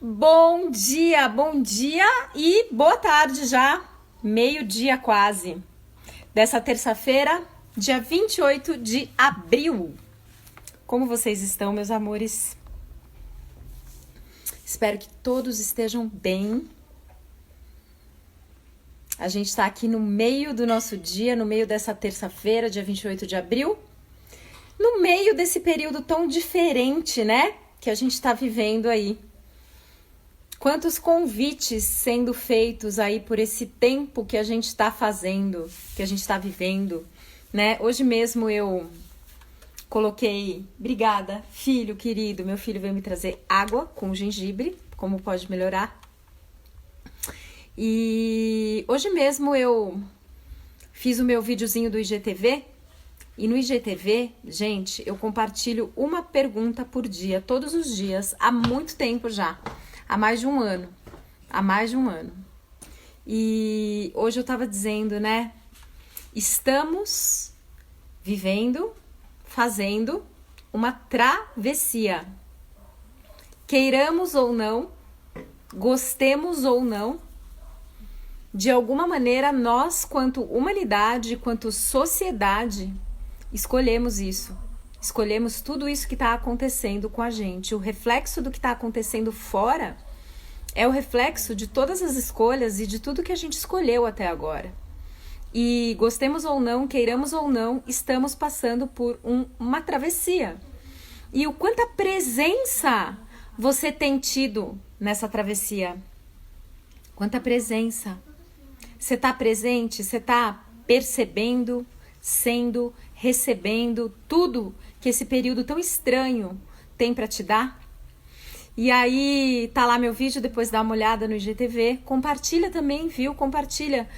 Bom dia e boa tarde já, meio-dia quase, dessa terça-feira, dia 28 de abril. Como vocês estão, meus amores? Espero que todos estejam bem. A gente está aqui no meio do nosso dia, no meio dessa terça-feira, dia 28 de abril, no meio desse período tão diferente, né, que a gente está vivendo aí. Quantos convites sendo feitos aí por esse tempo que a gente está fazendo, que a gente está vivendo, né? Hoje mesmo eu coloquei, obrigada, filho querido, meu filho veio me trazer água com gengibre, como pode melhorar. E hoje mesmo eu fiz o meu videozinho do IGTV, e no IGTV, gente, eu compartilho uma pergunta por dia, todos os dias, há muito tempo já. Há mais de um ano. E hoje eu tava dizendo, né? Estamos vivendo, fazendo uma travessia. Queiramos ou não, gostemos ou não, de alguma maneira nós, quanto humanidade, quanto sociedade, escolhemos isso. Escolhemos tudo isso que está acontecendo com a gente. O reflexo do que está acontecendo fora é o reflexo de todas as escolhas e de tudo que a gente escolheu até agora. E gostemos ou não, queiramos ou não, estamos passando por uma travessia. E o quanta presença você tem tido nessa travessia? Quanta presença? Você está presente? Você está percebendo, sendo, recebendo tudo que esse período tão estranho tem para te dar? E aí tá lá meu vídeo, depois dá uma olhada no IGTV, compartilha também, viu? Compartilha.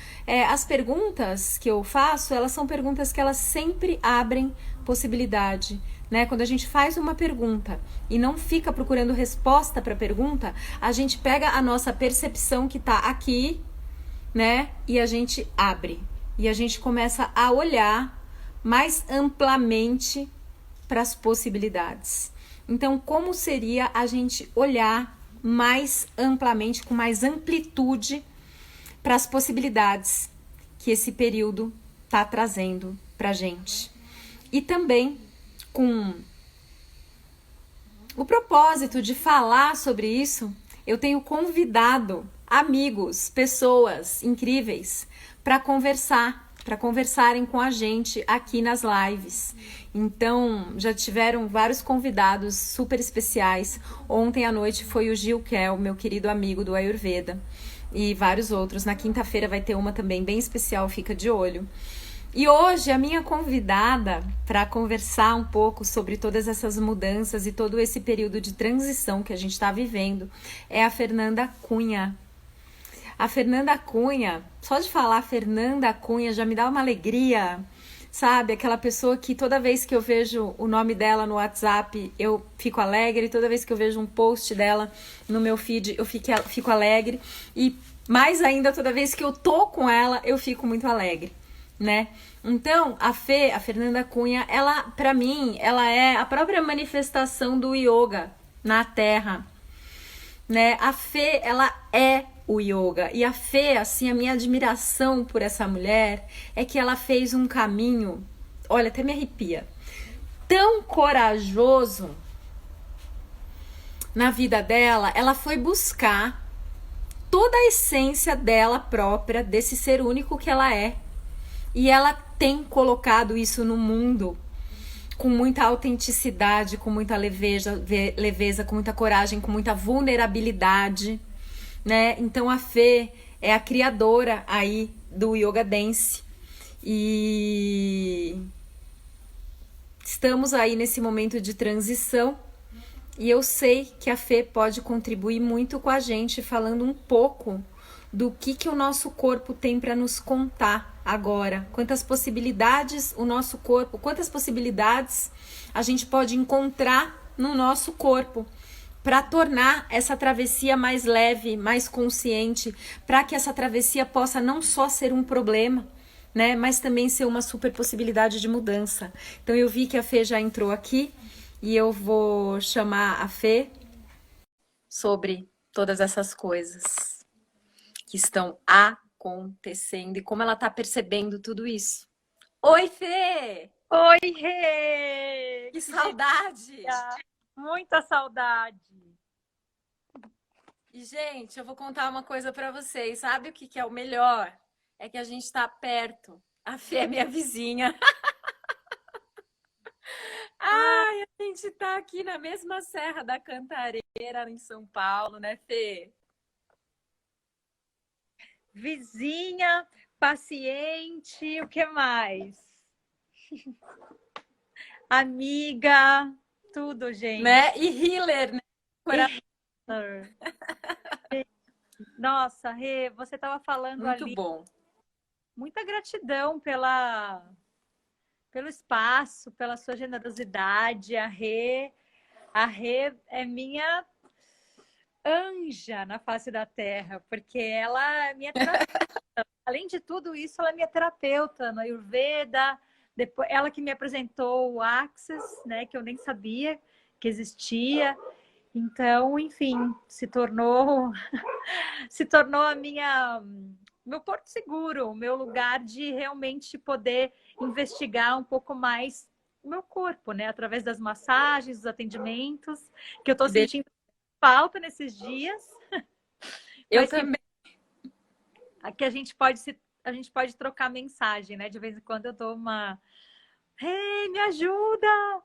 As perguntas que eu faço, elas são perguntas que elas sempre abrem possibilidade, né? Quando a gente faz uma pergunta e não fica procurando resposta para a pergunta, a gente pega a nossa percepção que tá aqui, né? E a gente abre. E a gente começa a olhar mais amplamente para as possibilidades. Então, como seria a gente olhar mais amplamente, com mais amplitude para as possibilidades que esse período está trazendo para a gente? E também com o propósito de falar sobre isso, eu tenho convidado amigos, pessoas incríveis para conversarem com a gente aqui nas lives. Então, já tiveram vários convidados super especiais. Ontem à noite foi o Gil Kell, meu querido amigo do Ayurveda, e vários outros. Na quinta-feira vai ter uma também bem especial, fica de olho. E hoje a minha convidada para conversar um pouco sobre todas essas mudanças e todo esse período de transição que a gente está vivendo é a Fernanda Cunha. A Fernanda Cunha, só de falar Fernanda Cunha já me dá uma alegria, sabe? Aquela pessoa que toda vez que eu vejo o nome dela no WhatsApp, eu fico alegre. Toda vez que eu vejo um post dela no meu feed, eu fico alegre. E mais ainda, toda vez que eu tô com ela, eu fico muito alegre, né? Então, a Fernanda Cunha, ela, pra mim, ela é a própria manifestação do yoga na Terra, né? A Fê, ela é o yoga. E a Fê, assim, a minha admiração por essa mulher é que ela fez um caminho, olha, até me arrepia, tão corajoso na vida dela. Ela foi buscar toda a essência dela própria, desse ser único que ela é. E ela tem colocado isso no mundo com muita autenticidade, com muita leveza, com muita coragem, com muita vulnerabilidade, né? Então a Fê é a criadora aí do Yoga Dance. E estamos aí nesse momento de transição. E eu sei que a Fê pode contribuir muito com a gente, falando um pouco do que o nosso corpo tem para nos contar agora. Quantas possibilidades o nosso corpo, quantas possibilidades a gente pode encontrar no nosso corpo para tornar essa travessia mais leve, mais consciente, para que essa travessia possa não só ser um problema, né, mas também ser uma super possibilidade de mudança. Então eu vi que a Fê já entrou aqui e eu vou chamar a Fê sobre todas essas coisas que estão acontecendo e como ela tá percebendo tudo isso. Oi, Fê! Oi, Rê! Que Que saudade! delícia! Muita saudade. E, gente, eu vou contar uma coisa pra vocês. Sabe o que que é o melhor? É que a gente tá perto. A Fê é minha vizinha. Ah, Ai, a gente tá aqui na mesma Serra da Cantareira, em São Paulo, né, Fê? vizinha, paciente, o que mais? Amiga, tudo, gente. Né? E healer, né? Nossa, Rê, você estava falando Muito ali, bom. muita gratidão pelo espaço, pela sua generosidade. A Rê é minha anja na face da terra, porque ela é minha terapeuta. Além de tudo isso, ela é minha terapeuta no Ayurveda. Depois, ela que me apresentou o Access, né, que eu nem sabia que existia. Então, enfim, se tornou a minha meu porto seguro, o meu lugar de realmente poder investigar um pouco mais o meu corpo, né, através das massagens, dos atendimentos, que eu estou Que delícia. sentindo falta nesses dias, Eu mas que também. aqui a gente pode trocar mensagem, né? De vez em quando eu dou uma, hey, me ajuda!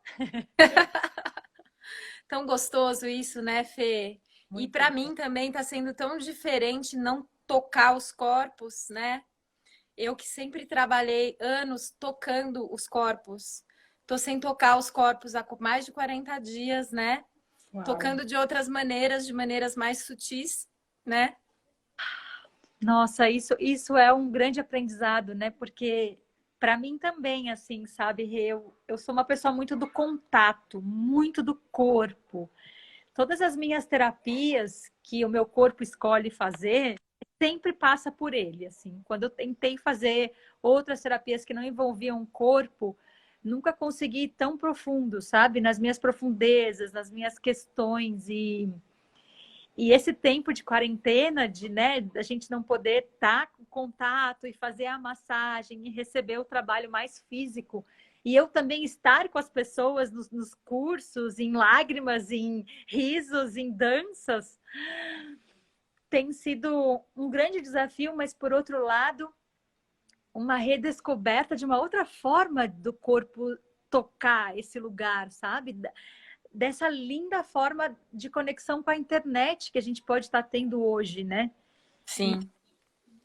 Tão gostoso isso, né, Fê? E Muito para bom. mim também tá sendo tão diferente não tocar os corpos, né? Eu que sempre trabalhei anos tocando os corpos. Tô sem tocar os corpos há mais de 40 dias, né? Uau. Tocando de outras maneiras, de maneiras mais sutis, né? Nossa, isso é um grande aprendizado, né? Porque para mim também, assim, sabe, eu sou uma pessoa muito do contato, muito do corpo. Todas as minhas terapias que o meu corpo escolhe fazer, sempre passa por ele, assim. Quando eu tentei fazer outras terapias que não envolviam o corpo, nunca consegui ir tão profundo, sabe? Nas minhas profundezas, nas minhas questões e esse tempo de quarentena, de, né, a gente não poder estar com contato e fazer a massagem e receber o trabalho mais físico. E eu também estar com as pessoas nos cursos, em lágrimas, em risos, em danças, tem sido um grande desafio, mas por outro lado, uma redescoberta de uma outra forma do corpo tocar esse lugar, sabe? Dessa linda forma de conexão com a internet que a gente pode estar tendo hoje, né? E, Sim.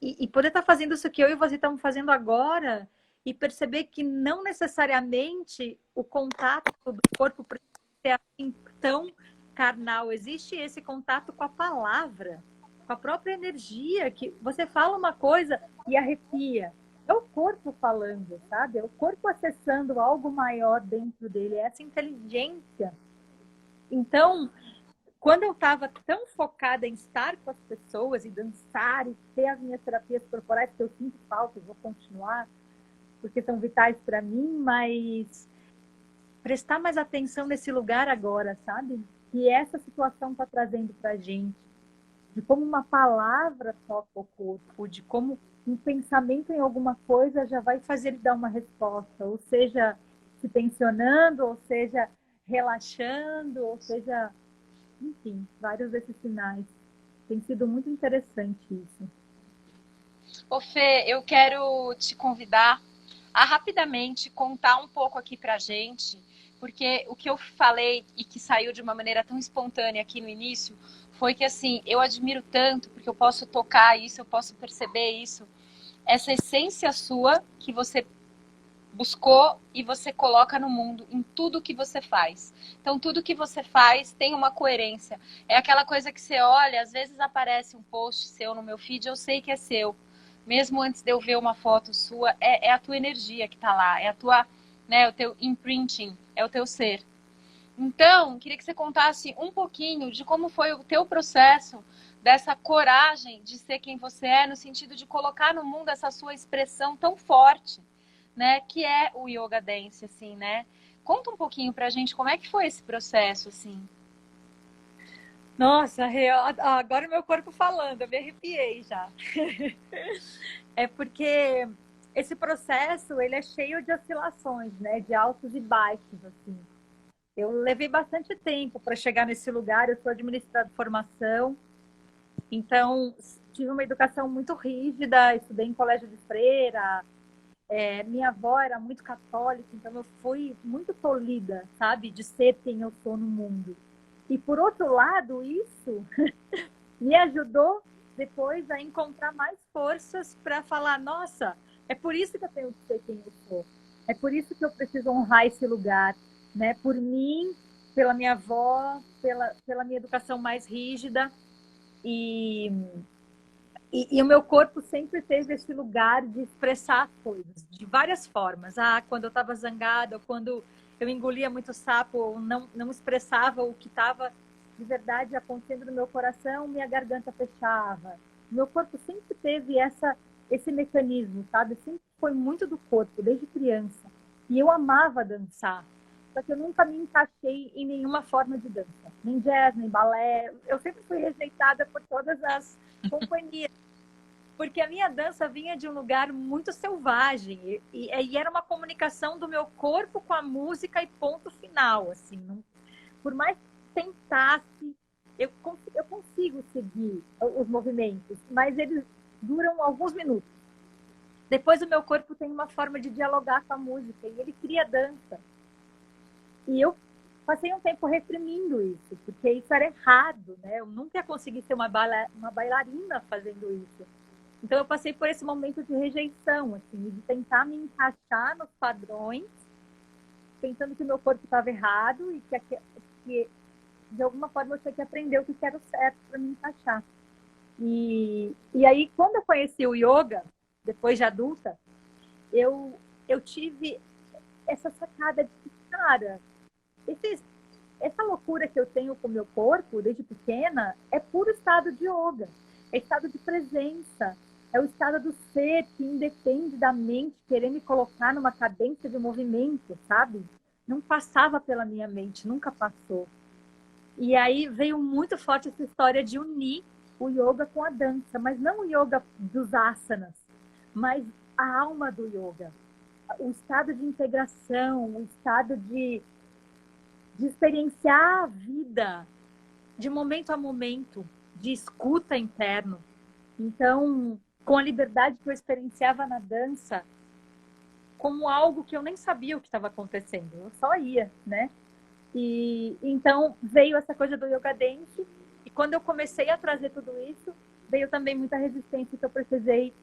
e poder estar fazendo isso que eu e você estamos fazendo agora e perceber que não necessariamente o contato do corpo precisa ser assim tão carnal. Existe esse contato com a palavra, com a própria energia, que você fala uma coisa e arrepia. É o corpo falando, sabe? É o corpo acessando algo maior dentro dele, é essa inteligência. Então, quando eu estava tão focada em estar com as pessoas e dançar e ter as minhas terapias corporais, que eu sinto falta, eu vou continuar, porque são vitais para mim, mas prestar mais atenção nesse lugar agora, sabe? Que essa situação está trazendo para a gente, de como uma palavra toca o corpo, de como um pensamento em alguma coisa já vai fazer ele dar uma resposta, ou seja, se tensionando, ou seja, relaxando, ou seja, enfim, vários desses sinais. Tem sido muito interessante isso. Ô Fê, eu quero te convidar a rapidamente contar um pouco aqui pra gente, porque o que eu falei e que saiu de uma maneira tão espontânea aqui no início foi que assim, eu admiro tanto, porque eu posso tocar isso, eu posso perceber isso, essa essência sua que você buscou e você coloca no mundo em tudo que você faz. Então, tudo que você faz tem uma coerência. É aquela coisa que você olha, às vezes aparece um post seu no meu feed, eu sei que é seu. Mesmo antes de eu ver uma foto sua, é a tua energia que tá lá, é a tua, né, o teu imprinting, é o teu ser. Então, queria que você contasse um pouquinho de como foi o teu processo dessa coragem de ser quem você é, no sentido de colocar no mundo essa sua expressão tão forte, né, que é o yoga dance, assim, né? Conta um pouquinho pra gente como é que foi esse processo, assim. Nossa, agora o meu corpo falando, eu me arrepiei já. É porque esse processo, ele é cheio de oscilações, né? De altos e baixos, assim. Eu levei bastante tempo para chegar nesse lugar. Eu sou administradora de formação, então tive uma educação muito rígida, estudei em colégio de freira. Minha avó era muito católica, então eu fui muito tolhida, sabe? De ser quem eu sou no mundo. E por outro lado, isso me ajudou depois a encontrar mais forças para falar: nossa, é por isso que eu tenho que ser quem eu sou. É por isso que eu preciso honrar esse lugar, né? Por mim, pela minha avó, pela minha educação mais rígida. E, e o meu corpo sempre teve esse lugar de expressar as coisas, de várias formas. Quando eu estava zangada, ou quando eu engolia muito sapo, ou não expressava o que estava de verdade acontecendo no meu coração, minha garganta fechava. Meu corpo sempre teve esse mecanismo, sabe? Sempre foi muito do corpo, desde criança. E eu amava dançar. Só que eu nunca me encaixei em nenhuma forma de dança. Nem jazz, nem balé. Eu sempre fui rejeitada por todas as companhias, porque a minha dança vinha de um lugar muito selvagem e era uma comunicação do meu corpo com a música e ponto final, assim. Por mais que tentasse, eu consigo seguir os movimentos, mas eles duram alguns minutos. Depois o meu corpo tem uma forma de dialogar com a música e ele cria dança. E eu passei um tempo reprimindo isso, porque isso era errado, né? Eu nunca ia conseguir ser uma bailarina fazendo isso. Então eu passei por esse momento de rejeição, assim, de tentar me encaixar nos padrões, pensando que o meu corpo estava errado e que de alguma forma eu tinha que aprender o que era o certo para me encaixar. E aí, quando eu conheci o yoga, depois de adulta, eu tive essa sacada de que, cara, essa loucura que eu tenho com o meu corpo desde pequena é puro estado de yoga, é estado de presença, é o estado do ser que independe da mente querer me colocar numa cadência de movimento, sabe? Não passava pela minha mente, nunca passou. E aí veio muito forte essa história de unir o yoga com a dança, mas não o yoga dos asanas, mas a alma do yoga, o estado de integração, o estado de experienciar a vida de momento a momento, de escuta interno. Então, com a liberdade que eu experienciava na dança, como algo que eu nem sabia o que estava acontecendo, eu só ia, né? E então veio essa coisa do yoga dance, e quando eu comecei a trazer tudo isso, veio também muita resistência que eu precisei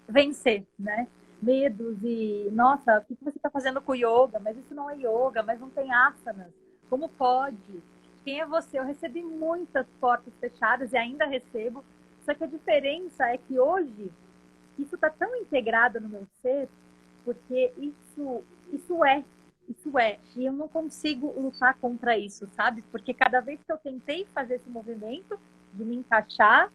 vencer, né? Medos e, nossa, o que você está fazendo com o yoga? Mas isso não é yoga, mas não tem asanas. Como pode? Quem é você? Eu recebi muitas portas fechadas e ainda recebo. Só que a diferença é que hoje isso está tão integrado no meu ser, porque isso é. E eu não consigo lutar contra isso, sabe? Porque cada vez que eu tentei fazer esse movimento de me encaixar,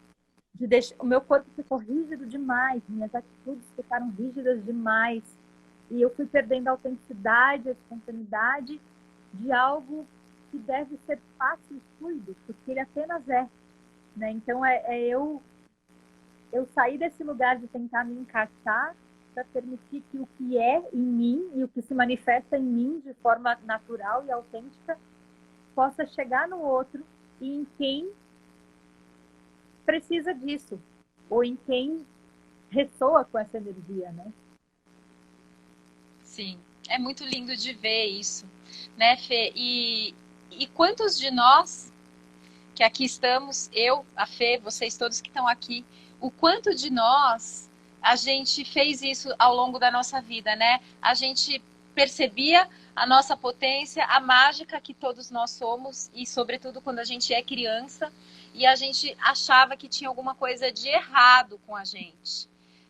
o meu corpo ficou rígido demais, minhas atitudes ficaram rígidas demais. E eu fui perdendo a autenticidade, a espontaneidade de algo que deve ser fácil e fluido, porque ele apenas é. Né? Então, eu sair desse lugar de tentar me encaixar para permitir que o que é em mim e o que se manifesta em mim de forma natural e autêntica possa chegar no outro e em quem precisa disso, ou em quem ressoa com essa energia, né? Sim, é muito lindo de ver isso, né, Fê? E quantos de nós que aqui estamos, eu, a Fê, vocês todos que estão aqui, o quanto de nós a gente fez isso ao longo da nossa vida, né? A gente percebia a nossa potência, a mágica que todos nós somos, e sobretudo quando a gente é criança, e a gente achava que tinha alguma coisa de errado com a gente,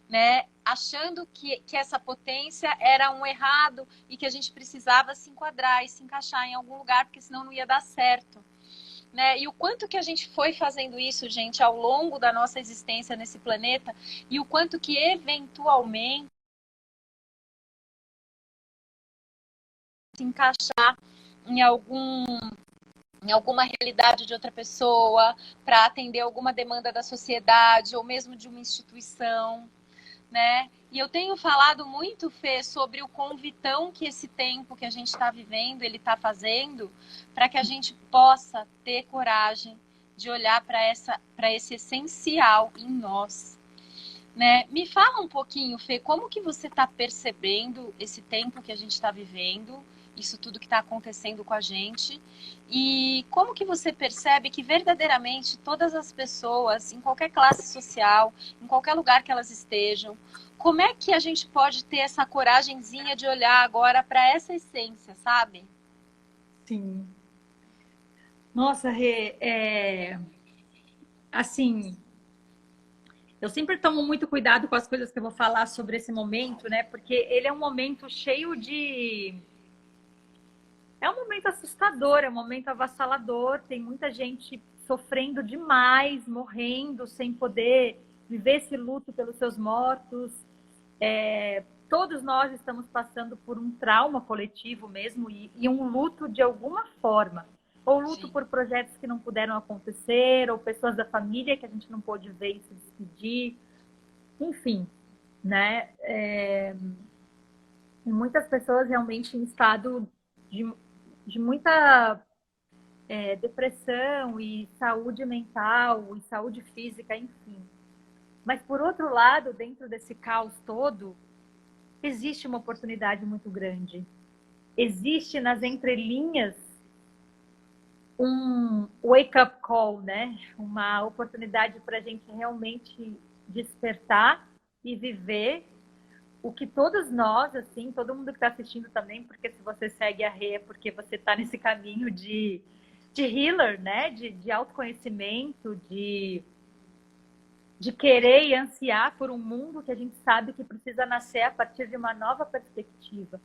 né? Achando que essa potência era um errado e que a gente precisava se enquadrar e se encaixar em algum lugar, porque senão não ia dar certo. Né? E o quanto que a gente foi fazendo isso, gente, ao longo da nossa existência nesse planeta, e o quanto que eventualmente se encaixar em em alguma realidade de outra pessoa, para atender alguma demanda da sociedade ou mesmo de uma instituição, né? E eu tenho falado muito, Fê, sobre o convitão que esse tempo que a gente está vivendo, ele está fazendo, para que a gente possa ter coragem de olhar para esse essencial em nós, né? Me fala um pouquinho, Fê, como que você está percebendo esse tempo que a gente está vivendo, isso tudo que está acontecendo com a gente, e como que você percebe que verdadeiramente todas as pessoas, em qualquer classe social, em qualquer lugar que elas estejam, como é que a gente pode ter essa coragenzinha de olhar agora para essa essência, sabe? Sim. Nossa, Rê, assim, eu sempre tomo muito cuidado com as coisas que eu vou falar sobre esse momento, né? Porque ele é um momento cheio de... É um momento assustador, é um momento avassalador, tem muita gente sofrendo demais, morrendo, sem poder viver esse luto pelos seus mortos. Todos nós estamos passando por um trauma coletivo mesmo e um luto de alguma forma. Ou luto Sim. por projetos que não puderam acontecer, ou pessoas da família que a gente não pôde ver e se despedir. Enfim, né? E muitas pessoas realmente em estado de muita depressão e saúde mental e saúde física, enfim. Mas, por outro lado, dentro desse caos todo, existe uma oportunidade muito grande. Existe nas entrelinhas um wake-up call, né? Uma oportunidade para a gente realmente despertar e viver o que todos nós, assim, todo mundo que está assistindo também, porque se você segue a Rê é porque você está nesse caminho de healer, né? De autoconhecimento, de querer e ansiar por um mundo que a gente sabe que precisa nascer a partir de uma nova perspectiva.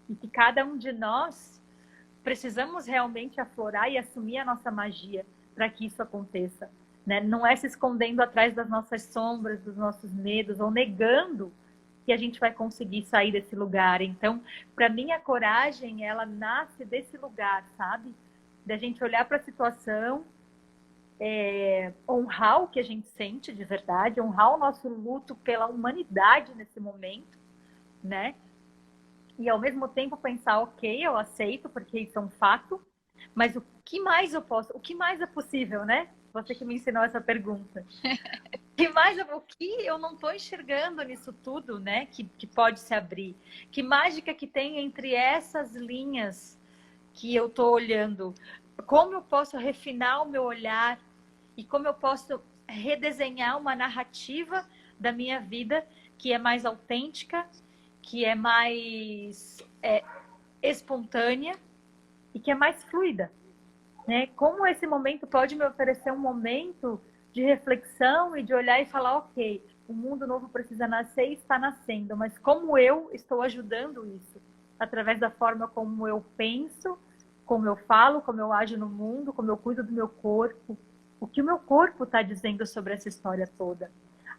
E que cada um de nós precisamos realmente aflorar e assumir a nossa magia para que isso aconteça. Né? Não é se escondendo atrás das nossas sombras, dos nossos medos, ou negando que a gente vai conseguir sair desse lugar. Então, para mim, a coragem, ela nasce desse lugar, sabe? Da gente olhar para a situação, honrar o que a gente sente de verdade, honrar o nosso luto pela humanidade nesse momento, né? E ao mesmo tempo pensar, ok, eu aceito, porque isso é um fato, mas o que mais eu posso, o que mais é possível, né? Você que me ensinou essa pergunta. O que eu não estou enxergando nisso tudo, né? Que pode se abrir. Que mágica que tem entre essas linhas que eu estou olhando? Como eu posso refinar o meu olhar e como eu posso redesenhar uma narrativa da minha vida que é mais autêntica, que é mais espontânea e que é mais fluida, né? Como esse momento pode me oferecer um momento de reflexão e de olhar e falar, ok, o mundo novo precisa nascer e está nascendo, mas como eu estou ajudando isso? Através da forma como eu penso, como eu falo, como eu ajo no mundo, como eu cuido do meu corpo, o que o meu corpo está dizendo sobre essa história toda.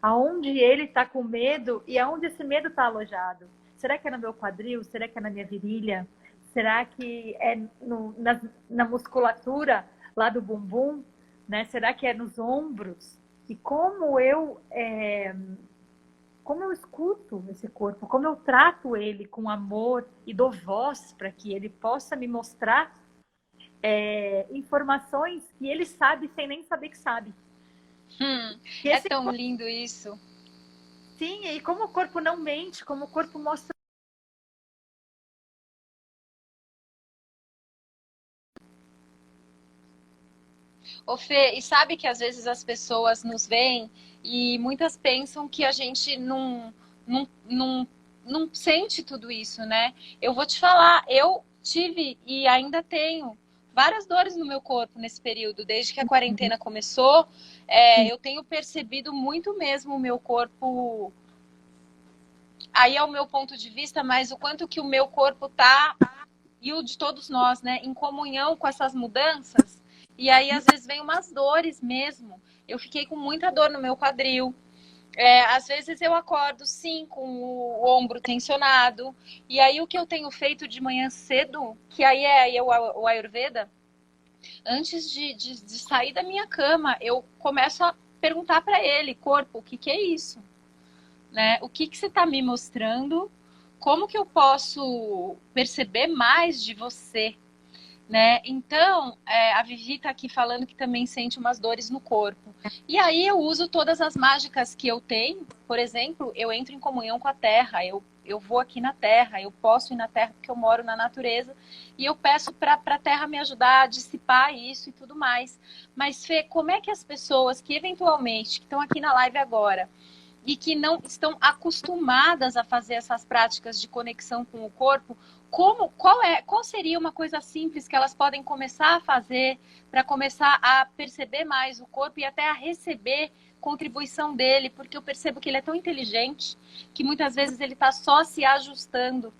Aonde ele está com medo e aonde esse medo está alojado. Será que é no meu quadril? Será que é na minha virilha? Será que é na musculatura lá do bumbum? Né? Será que é nos ombros? E como eu escuto esse corpo, como eu trato ele com amor e dou voz para que ele possa me mostrar informações que ele sabe sem nem saber que sabe. É tão lindo isso. Sim, e como o corpo não mente, como o corpo mostra. Ô Fê, e sabe que às vezes as pessoas nos veem e muitas pensam que a gente não sente tudo isso, né? Eu vou te falar, eu tive e ainda tenho várias dores no meu corpo nesse período. Desde que a quarentena começou, eu tenho percebido muito mesmo o meu corpo. Aí é o meu ponto de vista, mas o quanto que o meu corpo tá, e o de todos nós, né, em comunhão com essas mudanças. E aí, às vezes, vem umas dores mesmo. Eu fiquei com muita dor no meu quadril. Às vezes eu acordo, sim, com o ombro tensionado. E aí, o que eu tenho feito de manhã cedo, que aí é o Ayurveda, Antes de sair da minha cama, eu começo a perguntar para ele, corpo, o que, que é isso? Né? O que, que você está me mostrando? Como que eu posso perceber mais de você? Né? Então, a Vivi está aqui falando que também sente umas dores no corpo. E aí eu uso todas as mágicas que eu tenho. Por exemplo, eu entro em comunhão com a terra. Eu vou aqui na terra. Eu posso ir na terra porque eu moro na natureza. E eu peço para a terra me ajudar a dissipar isso e tudo mais. Mas, Fê, como é que as pessoas que eventualmente, que estão aqui na live agora, e que não estão acostumadas a fazer essas práticas de conexão com o corpo, qual seria uma coisa simples que elas podem começar a fazer para começar a perceber mais o corpo e até a receber contribuição dele, porque eu percebo que ele é tão inteligente que muitas vezes ele está só se ajustando,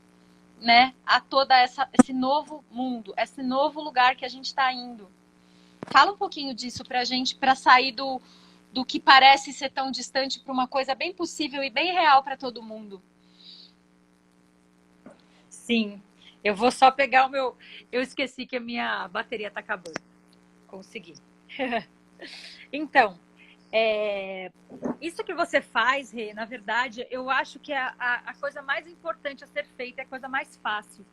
né, a toda esse novo mundo, esse novo lugar que a gente está indo. Fala um pouquinho disso para a gente, para sair do que parece ser tão distante para uma coisa bem possível e bem real para todo mundo. Sim, eu vou só pegar o meu... Eu esqueci que a minha bateria está acabando. Consegui. Então, isso que você faz, Rê, na verdade, eu acho que a coisa mais importante a ser feita é a coisa mais fácil.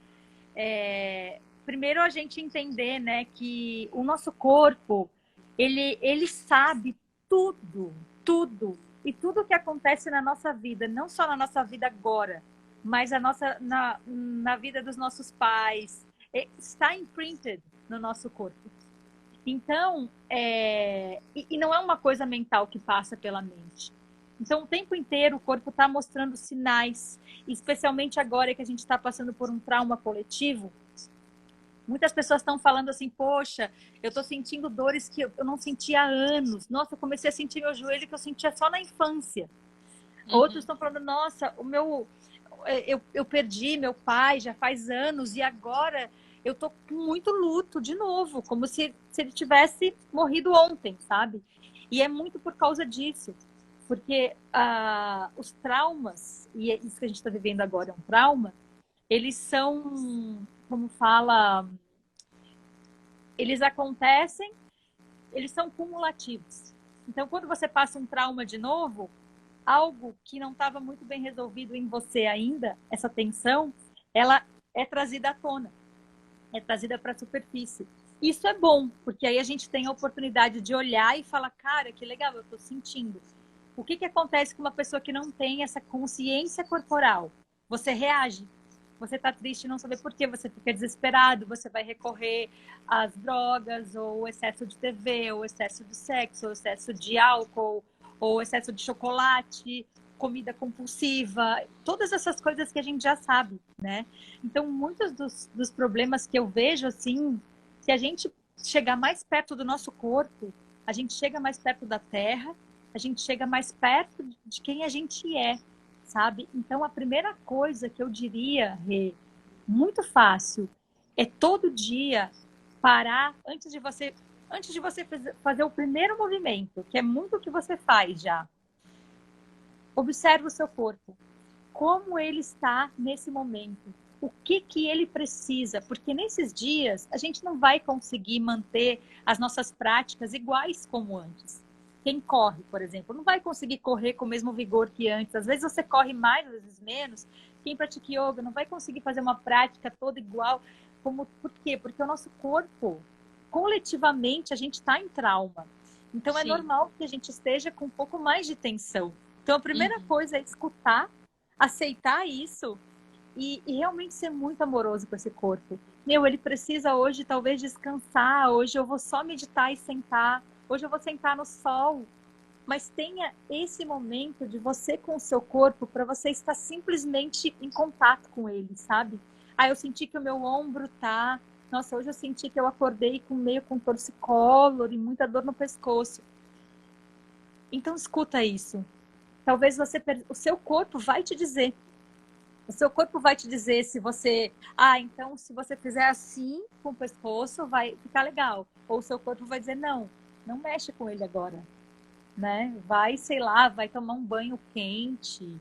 Primeiro, a gente entender, né, que o nosso corpo, ele sabe tudo, tudo. E tudo que acontece na nossa vida, não só na nossa vida agora, mas na vida dos nossos pais, está imprinted no nosso corpo. Então, e não é uma coisa mental que passa pela mente. Então, o tempo inteiro o corpo está mostrando sinais, especialmente agora que a gente está passando por um trauma coletivo. Muitas pessoas estão falando assim, poxa, eu estou sentindo dores que eu não sentia há anos. Nossa, eu comecei a sentir meu joelho que eu sentia só na infância. Outros estão falando, nossa, eu perdi meu pai já faz anos e agora eu tô com muito luto de novo, como se ele tivesse morrido ontem, sabe? E é muito por causa disso, porque os traumas, e isso que a gente está vivendo agora é um trauma, eles são, como fala, eles acontecem, eles são cumulativos. Então, quando você passa um trauma de novo, algo que não estava muito bem resolvido em você ainda, essa tensão, ela é trazida à tona, é trazida para a superfície. Isso é bom, porque aí a gente tem a oportunidade de olhar e falar, cara, que legal, eu estou sentindo. O que acontece com uma pessoa que não tem essa consciência corporal? Você reage. Você está triste e não sabe por quê, você fica desesperado, você vai recorrer às drogas, ou excesso de TV, ou excesso de sexo, ou excesso de álcool, ou excesso de chocolate, comida compulsiva, todas essas coisas que a gente já sabe, né? Então, muitos dos problemas que eu vejo, assim, se a gente chegar mais perto do nosso corpo, a gente chega mais perto da terra, a gente chega mais perto de quem a gente é, sabe? Então, a primeira coisa que eu diria, Rê, muito fácil, é todo dia parar antes de você fazer o primeiro movimento, que é muito o que você faz já. Observe o seu corpo. Como ele está nesse momento. O que ele precisa. Porque nesses dias, a gente não vai conseguir manter as nossas práticas iguais como antes. Quem corre, por exemplo, não vai conseguir correr com o mesmo vigor que antes. Às vezes você corre mais, às vezes menos. Quem pratica yoga não vai conseguir fazer uma prática toda igual. Por quê? Porque o nosso corpo, coletivamente, a gente está em trauma. Então, Sim. É normal que a gente esteja com um pouco mais de tensão. Então, a primeira coisa é escutar, aceitar isso e realmente ser muito amoroso com esse corpo. Ele precisa hoje, talvez, descansar. Hoje eu vou só meditar e sentar. Hoje eu vou sentar no sol. Mas tenha esse momento de você com o seu corpo para você estar simplesmente em contato com ele, sabe? Eu senti que o meu ombro tá... Nossa, hoje eu senti que eu acordei meio com torcicolo e muita dor no pescoço. Então, escuta isso. Talvez o seu corpo vai te dizer. O seu corpo vai te dizer se você... então se você fizer assim com o pescoço, vai ficar legal. Ou o seu corpo vai dizer, não mexe com ele agora. Né? Vai, sei lá, vai tomar um banho quente.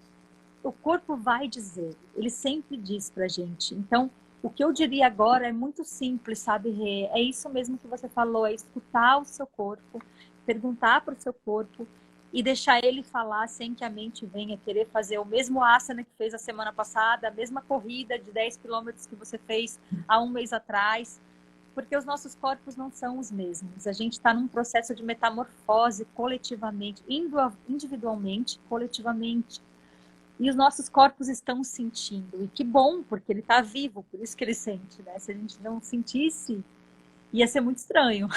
O corpo vai dizer. Ele sempre diz pra gente. Então, O que eu diria agora é muito simples, sabe, Rê? É isso mesmo que você falou, é escutar o seu corpo, perguntar para o seu corpo e deixar ele falar sem que a mente venha querer fazer o mesmo asana que fez a semana passada, a mesma corrida de 10 quilômetros que você fez há um mês atrás, porque os nossos corpos não são os mesmos. A gente está num processo de metamorfose coletivamente, individualmente, coletivamente. E os nossos corpos estão sentindo. E que bom, porque ele está vivo, por isso que ele sente, né? Se a gente não sentisse, ia ser muito estranho.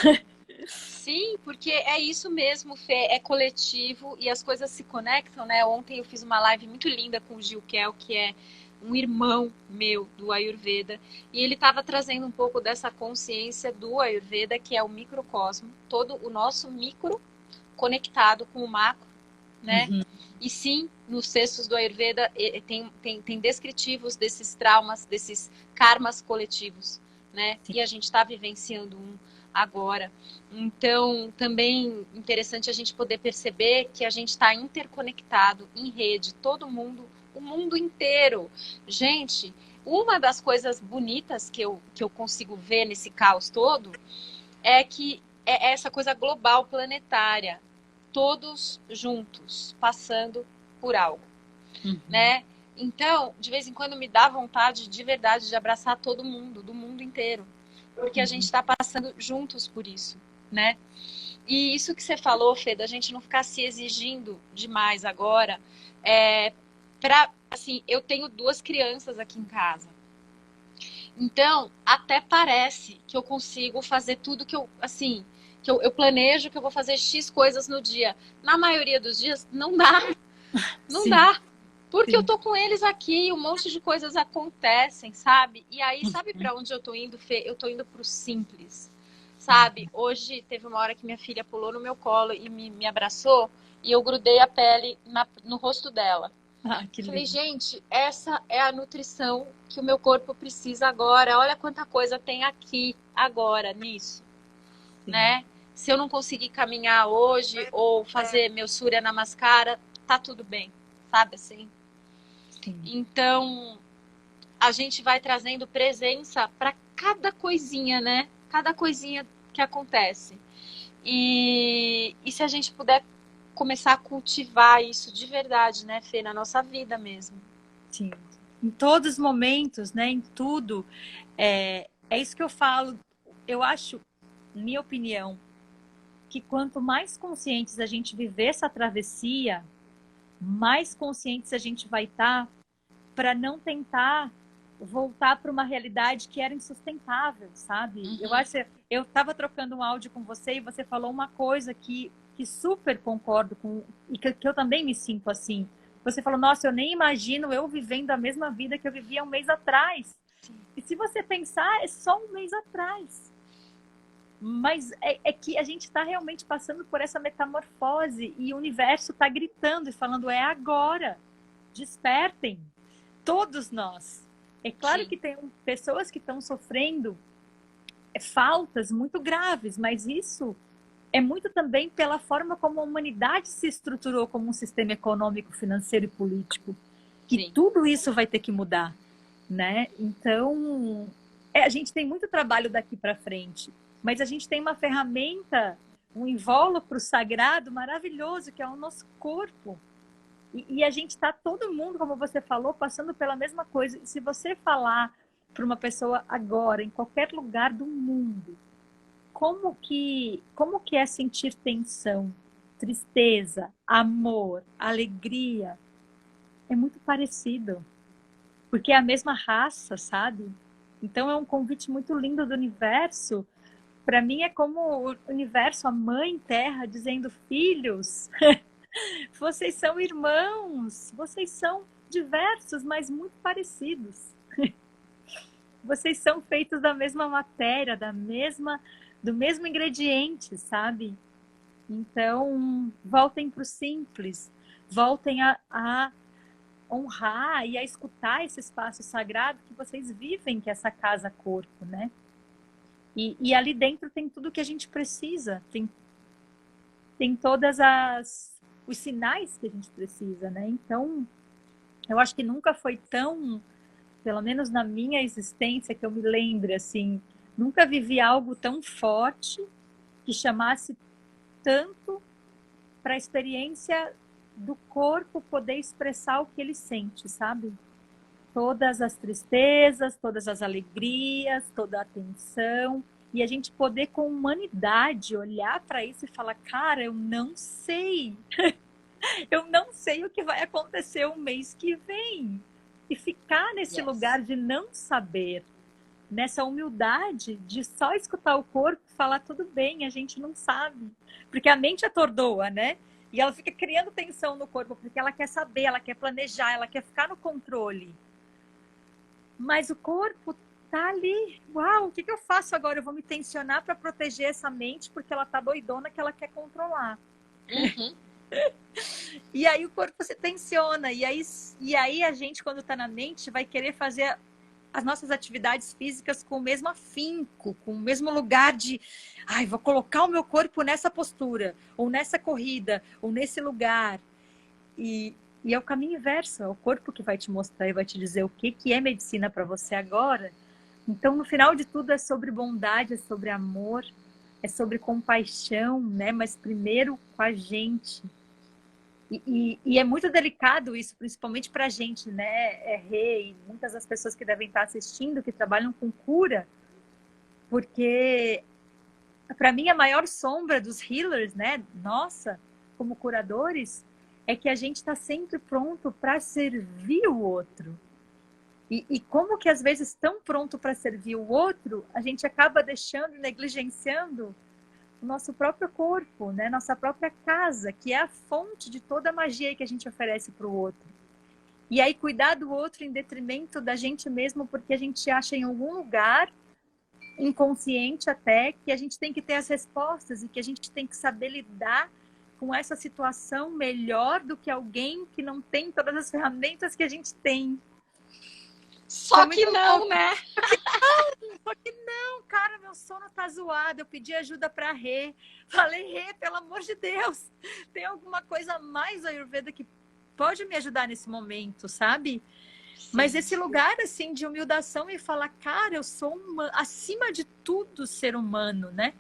Sim, porque é isso mesmo, Fê, é coletivo e as coisas se conectam, né? Ontem eu fiz uma live muito linda com o Gil Kel, que é um irmão meu do Ayurveda, e ele estava trazendo um pouco dessa consciência do Ayurveda, que é o microcosmo, todo o nosso micro conectado com o macro, né? Uhum. E sim, nos textos do Ayurveda tem descritivos desses traumas, desses karmas coletivos, né? Sim. E a gente está vivenciando um agora. Então, também interessante a gente poder perceber que a gente está interconectado em rede, todo mundo, o mundo inteiro. Gente, uma das coisas bonitas que eu consigo ver nesse caos todo é que é essa coisa global, planetária, todos juntos, passando por algo, Uhum. né? Então, de vez em quando me dá vontade de verdade de abraçar todo mundo, do mundo inteiro, porque a gente está passando juntos por isso, né? E isso que você falou, Fê, da gente não ficar se exigindo demais agora, assim, eu tenho 2 crianças aqui em casa. Então, até parece que eu consigo fazer tudo que eu, assim, que eu planejo que eu vou fazer X coisas no dia. Na maioria dos dias, não dá. Não Sim, dá. Porque eu sim. tô com eles aqui, um monte de coisas acontecem, sabe? E aí, sabe para onde eu tô indo, Fê? Eu tô indo pro simples, sabe? Hoje teve uma hora que minha filha pulou no meu colo e me abraçou e eu grudei a pele no rosto dela. Ah, que Falei, lindo. gente, essa é a nutrição que o meu corpo precisa agora. Olha quanta coisa tem aqui, agora, nisso, Sim, né? Se eu não conseguir caminhar hoje ou fazer meu Surya Namaskara, tá tudo bem, sabe assim? sim. Então, a gente vai trazendo presença para cada coisinha, né? Cada coisinha que acontece. E se a gente puder começar a cultivar isso de verdade, né, Fê, na nossa vida mesmo. Sim. Em todos os momentos, né? Em tudo. É isso que eu falo. Eu acho, minha opinião, que quanto mais conscientes a gente viver essa travessia, mais conscientes a gente vai estar para não tentar voltar para uma realidade que era insustentável, sabe? Eu acho que eu estava trocando um áudio com você e você falou uma coisa que super concordo com e que eu também me sinto assim. Você falou, nossa, eu nem imagino eu vivendo a mesma vida que eu vivia um mês atrás. E se você pensar, é só um mês atrás. Mas é que a gente está realmente passando por essa metamorfose e o universo está gritando e falando, é agora, despertem, todos nós. É claro Sim. que tem pessoas que estão sofrendo faltas muito graves, mas isso é muito também pela forma como a humanidade se estruturou como um sistema econômico, financeiro e político. Que Sim. tudo isso vai ter que mudar, né? Então, a gente tem muito trabalho daqui para frente, mas a gente tem uma ferramenta, um invólucro sagrado maravilhoso que é o nosso corpo. E a gente está, todo mundo, como você falou, passando pela mesma coisa. E se você falar para uma pessoa agora, em qualquer lugar do mundo, como que é sentir tensão, tristeza, amor, alegria, é muito parecido, porque é a mesma raça, sabe? Então é um convite muito lindo do universo. Para mim é como o universo, a mãe terra, dizendo: filhos, vocês são irmãos, vocês são diversos, mas muito parecidos. Vocês são feitos da mesma matéria, do mesmo ingrediente, sabe? Então, voltem para o simples, voltem a honrar e a escutar esse espaço sagrado que vocês vivem, que é essa casa-corpo, né? E ali dentro tem tudo que a gente precisa, tem todas os sinais que a gente precisa, né? Então, eu acho que nunca foi tão pelo menos na minha existência, que eu me lembre, assim, nunca vivi algo tão forte que chamasse tanto para a experiência do corpo poder expressar o que ele sente, sabe? Todas as tristezas, todas as alegrias, toda a tensão, e a gente poder com humanidade olhar para isso e falar, cara, eu não sei. Eu não sei o que vai acontecer o mês que vem. E ficar nesse lugar de não saber, nessa humildade de só escutar o corpo e falar, tudo bem, a gente não sabe. Porque a mente atordoa, né? E ela fica criando tensão no corpo, porque ela quer saber, ela quer planejar, ela quer ficar no controle. Mas o corpo tá ali. Uau, o que eu faço agora? Eu vou me tensionar para proteger essa mente, porque ela tá doidona que ela quer controlar. Uhum. E aí o corpo se tensiona. E aí a gente, quando tá na mente, vai querer fazer as nossas atividades físicas com o mesmo afinco, com o mesmo lugar de, ai, vou colocar o meu corpo nessa postura, ou nessa corrida, ou nesse lugar. E é o caminho inverso, é o corpo que vai te mostrar e vai te dizer o que é medicina para você agora. Então, no final de tudo, é sobre bondade, é sobre amor, é sobre compaixão, né? Mas primeiro com a gente. E é muito delicado isso, principalmente para a gente, né, Rê, e muitas das pessoas que devem estar assistindo, que trabalham com cura, porque para mim a maior sombra dos healers, né, nossa, como curadores, é que a gente está sempre pronto para servir o outro. E como que às vezes tão pronto para servir o outro, a gente acaba deixando, negligenciando o nosso próprio corpo, né? Nossa própria casa, que é a fonte de toda a magia que a gente oferece para o outro. E aí cuidar do outro em detrimento da gente mesmo, porque a gente acha em algum lugar, inconsciente até, que a gente tem que ter as respostas e que a gente tem que saber lidar com essa situação melhor do que alguém que não tem todas as ferramentas que a gente tem. Só que não, né? Só que não, cara, meu sono tá zoado. Eu pedi ajuda pra Rê. Falei, Rê, pelo amor de Deus, tem alguma coisa mais Ayurveda que pode me ajudar nesse momento, sabe? Sim. Mas esse lugar, assim, de humildação e falar, cara, eu sou acima de tudo, ser humano, né?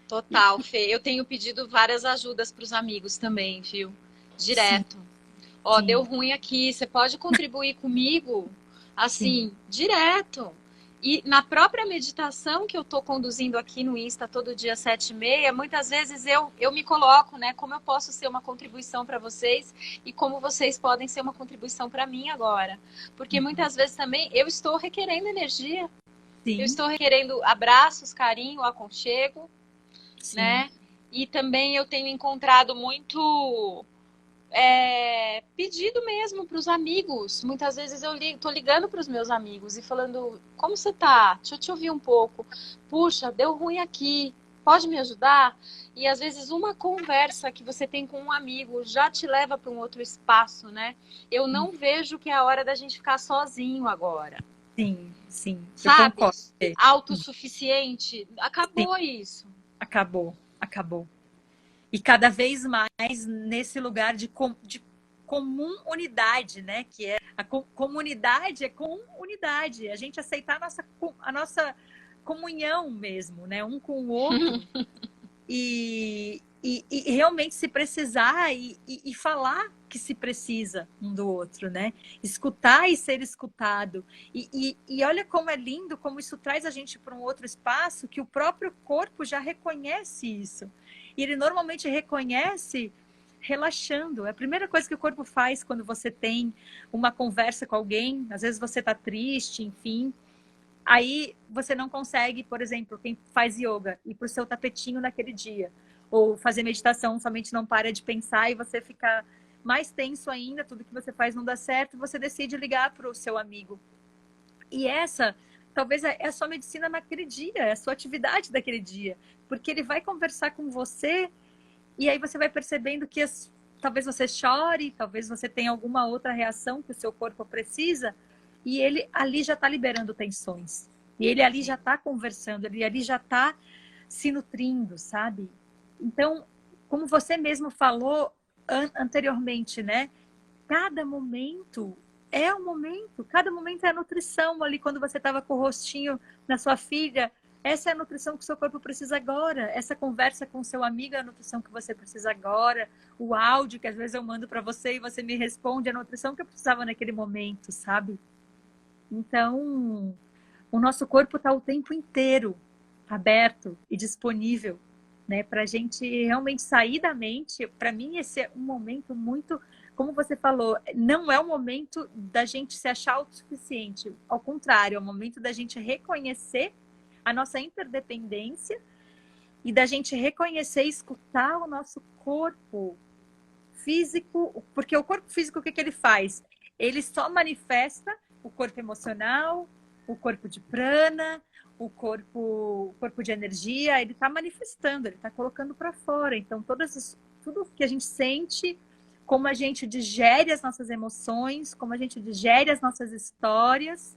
Total, Fê. Eu tenho pedido várias ajudas pros amigos também, viu? Direto. Sim. Ó, sim. Deu ruim aqui, você pode contribuir comigo? Assim, sim. Direto. E na própria meditação que eu tô conduzindo aqui no Insta todo dia 7h30, muitas vezes eu me coloco, né? Como eu posso ser uma contribuição para vocês e como vocês podem ser uma contribuição para mim agora. Porque muitas vezes também eu estou requerendo energia. Sim. Eu estou requerendo abraços, carinho, aconchego, sim. Né? E também eu tenho encontrado muito... pedido mesmo para os amigos. Muitas vezes eu tô ligando para os meus amigos e falando, como você tá? Deixa eu te ouvir um pouco. Puxa, deu ruim aqui, pode me ajudar? E às vezes uma conversa que você tem com um amigo já te leva para um outro espaço, né? Eu não vejo que é a hora da gente ficar sozinho agora. Sim, sim. Sabe? Autossuficiente. Acabou sim. Isso. Acabou. E cada vez mais nesse lugar de comum unidade, né? Que é a comunidade é com unidade. A gente aceitar a nossa comunhão mesmo, né? Um com o outro. e realmente se precisar e falar que se precisa um do outro, né? Escutar e ser escutado. E olha como é lindo, como isso traz a gente para um outro espaço que o próprio corpo já reconhece isso. E ele normalmente reconhece relaxando. É a primeira coisa que o corpo faz quando você tem uma conversa com alguém. Às vezes você está triste, enfim. Aí você não consegue, por exemplo, quem faz yoga, ir para o seu tapetinho naquele dia. Ou fazer meditação, somente não para de pensar e você fica mais tenso ainda, tudo que você faz não dá certo, você decide ligar para o seu amigo. E essa... talvez é a sua medicina naquele dia, é a sua atividade daquele dia. Porque ele vai conversar com você e aí você vai percebendo que talvez você chore, talvez você tenha alguma outra reação que o seu corpo precisa e ele ali já está liberando tensões. E ele ali já está conversando, ele ali já está se nutrindo, sabe? Então, como você mesmo falou anteriormente, né? Cada momento é o momento, cada momento é a nutrição ali, quando você estava com o rostinho na sua filha, essa é a nutrição que o seu corpo precisa agora, essa conversa com o seu amigo é a nutrição que você precisa agora, o áudio que às vezes eu mando para você e você me responde, é a nutrição que eu precisava naquele momento, sabe? Então, o nosso corpo está o tempo inteiro aberto e disponível, né, para a gente realmente sair da mente. Para mim, esse é um momento muito, como você falou, não é o momento da gente se achar autossuficiente. Ao contrário, é o momento da gente reconhecer a nossa interdependência e da gente reconhecer e escutar o nosso corpo físico, porque o corpo físico, o que ele faz? Ele só manifesta o corpo emocional, o corpo de prana, o corpo de energia, ele está manifestando, ele está colocando para fora. Então, tudo que a gente sente, como a gente digere as nossas emoções, como a gente digere as nossas histórias,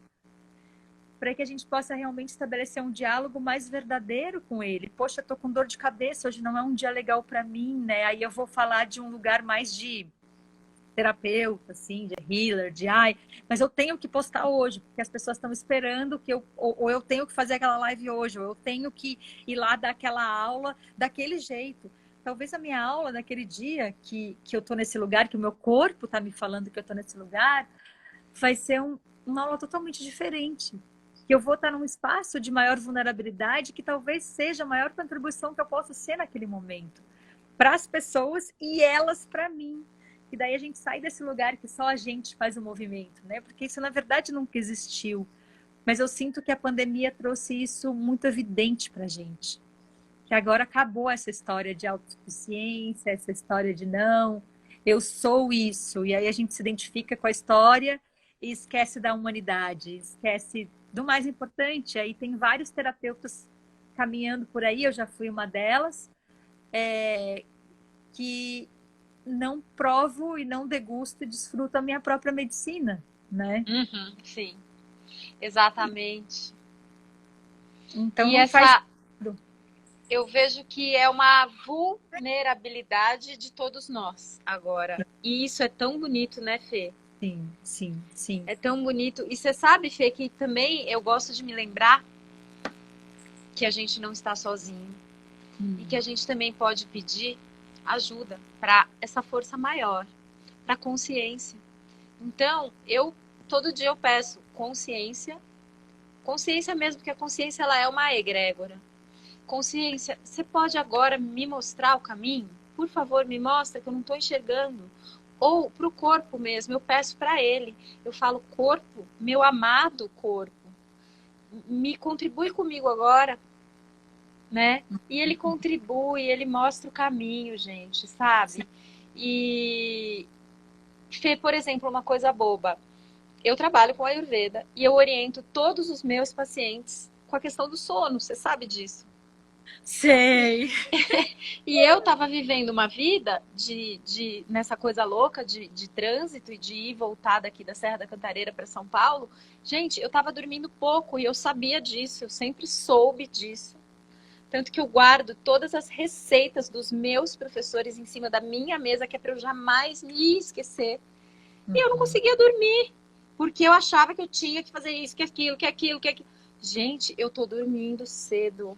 para que a gente possa realmente estabelecer um diálogo mais verdadeiro com ele. Poxa, eu tô com dor de cabeça, hoje não é um dia legal para mim, né? Aí eu vou falar de um lugar mais de terapeuta, assim, de healer, mas eu tenho que postar hoje, porque as pessoas estão esperando que ou eu tenho que fazer aquela live hoje, ou eu tenho que ir lá dar aquela aula daquele jeito. Talvez a minha aula daquele dia que eu tô nesse lugar, que o meu corpo tá me falando que eu tô nesse lugar, vai ser uma aula totalmente diferente. Que eu vou estar num espaço de maior vulnerabilidade, que talvez seja a maior contribuição que eu possa ser naquele momento. Para as pessoas e elas para mim. E daí a gente sai desse lugar que só a gente faz o movimento, né? Porque isso, na verdade, nunca existiu. Mas eu sinto que a pandemia trouxe isso muito evidente para a gente. Que agora acabou essa história de autossuficiência, essa história de não, eu sou isso. E aí a gente se identifica com a história e esquece da humanidade, esquece do mais importante. Aí tem vários terapeutas caminhando por aí, eu já fui uma delas, que não provo e não degusto e desfruto a minha própria medicina, né? Uhum, sim, exatamente. Então E não faz essa, sentido. eu vejo que é uma vulnerabilidade de todos nós agora. E isso é tão bonito, né, Fê? Sim, sim, sim. É tão bonito. E você sabe, Fê, que também eu gosto de me lembrar que a gente não está sozinho. E que a gente também pode pedir ajuda para essa força maior, para a consciência. Então, todo dia eu peço consciência, consciência mesmo, porque a consciência ela é uma egrégora. Consciência, você pode agora me mostrar o caminho? Por favor, me mostra que eu não estou enxergando. Ou para o corpo mesmo, eu peço para ele. Eu falo, corpo, meu amado corpo, me contribui comigo agora, né? E ele contribui, ele mostra o caminho, gente, sabe? E, Fê, por exemplo, uma coisa boba. Eu trabalho com Ayurveda e eu oriento todos os meus pacientes com a questão do sono, você sabe disso. Sei. E eu tava vivendo uma vida nessa coisa louca de trânsito e de ir e voltar daqui da Serra da Cantareira para São Paulo. Gente, eu tava dormindo pouco e eu sabia disso, eu sempre soube disso. Tanto que eu guardo todas as receitas dos meus professores em cima da minha mesa, que é para eu jamais me esquecer. E eu não conseguia dormir, porque eu achava que eu tinha que fazer isso, que aquilo, que aquilo, que aquilo. Gente, eu tô dormindo cedo.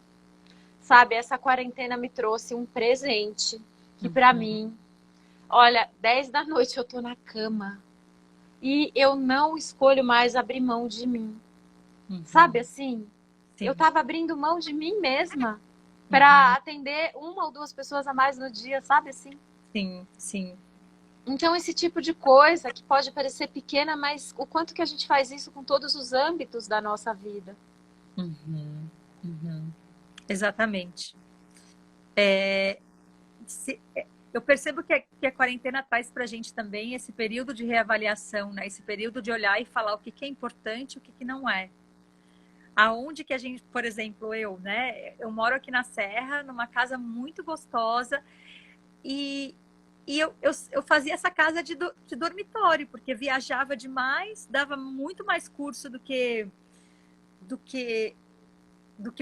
Sabe, essa quarentena me trouxe um presente que para mim, olha, 10 da noite eu tô na cama e eu não escolho mais abrir mão de mim. Sabe assim? Sim. Eu tava abrindo mão de mim mesma para atender uma ou duas pessoas a mais no dia, sabe assim? Sim, sim. Então esse tipo de coisa que pode parecer pequena, mas o quanto que a gente faz isso com todos os âmbitos da nossa vida. Exatamente. Eu percebo que a quarentena traz para a gente também esse período de reavaliação, né? Esse período de olhar e falar o que é importante e o que não é. Aonde que a gente, por exemplo, né? Eu moro aqui na Serra, numa casa muito gostosa e eu fazia essa casa de dormitório, porque viajava demais, dava muito mais curso do que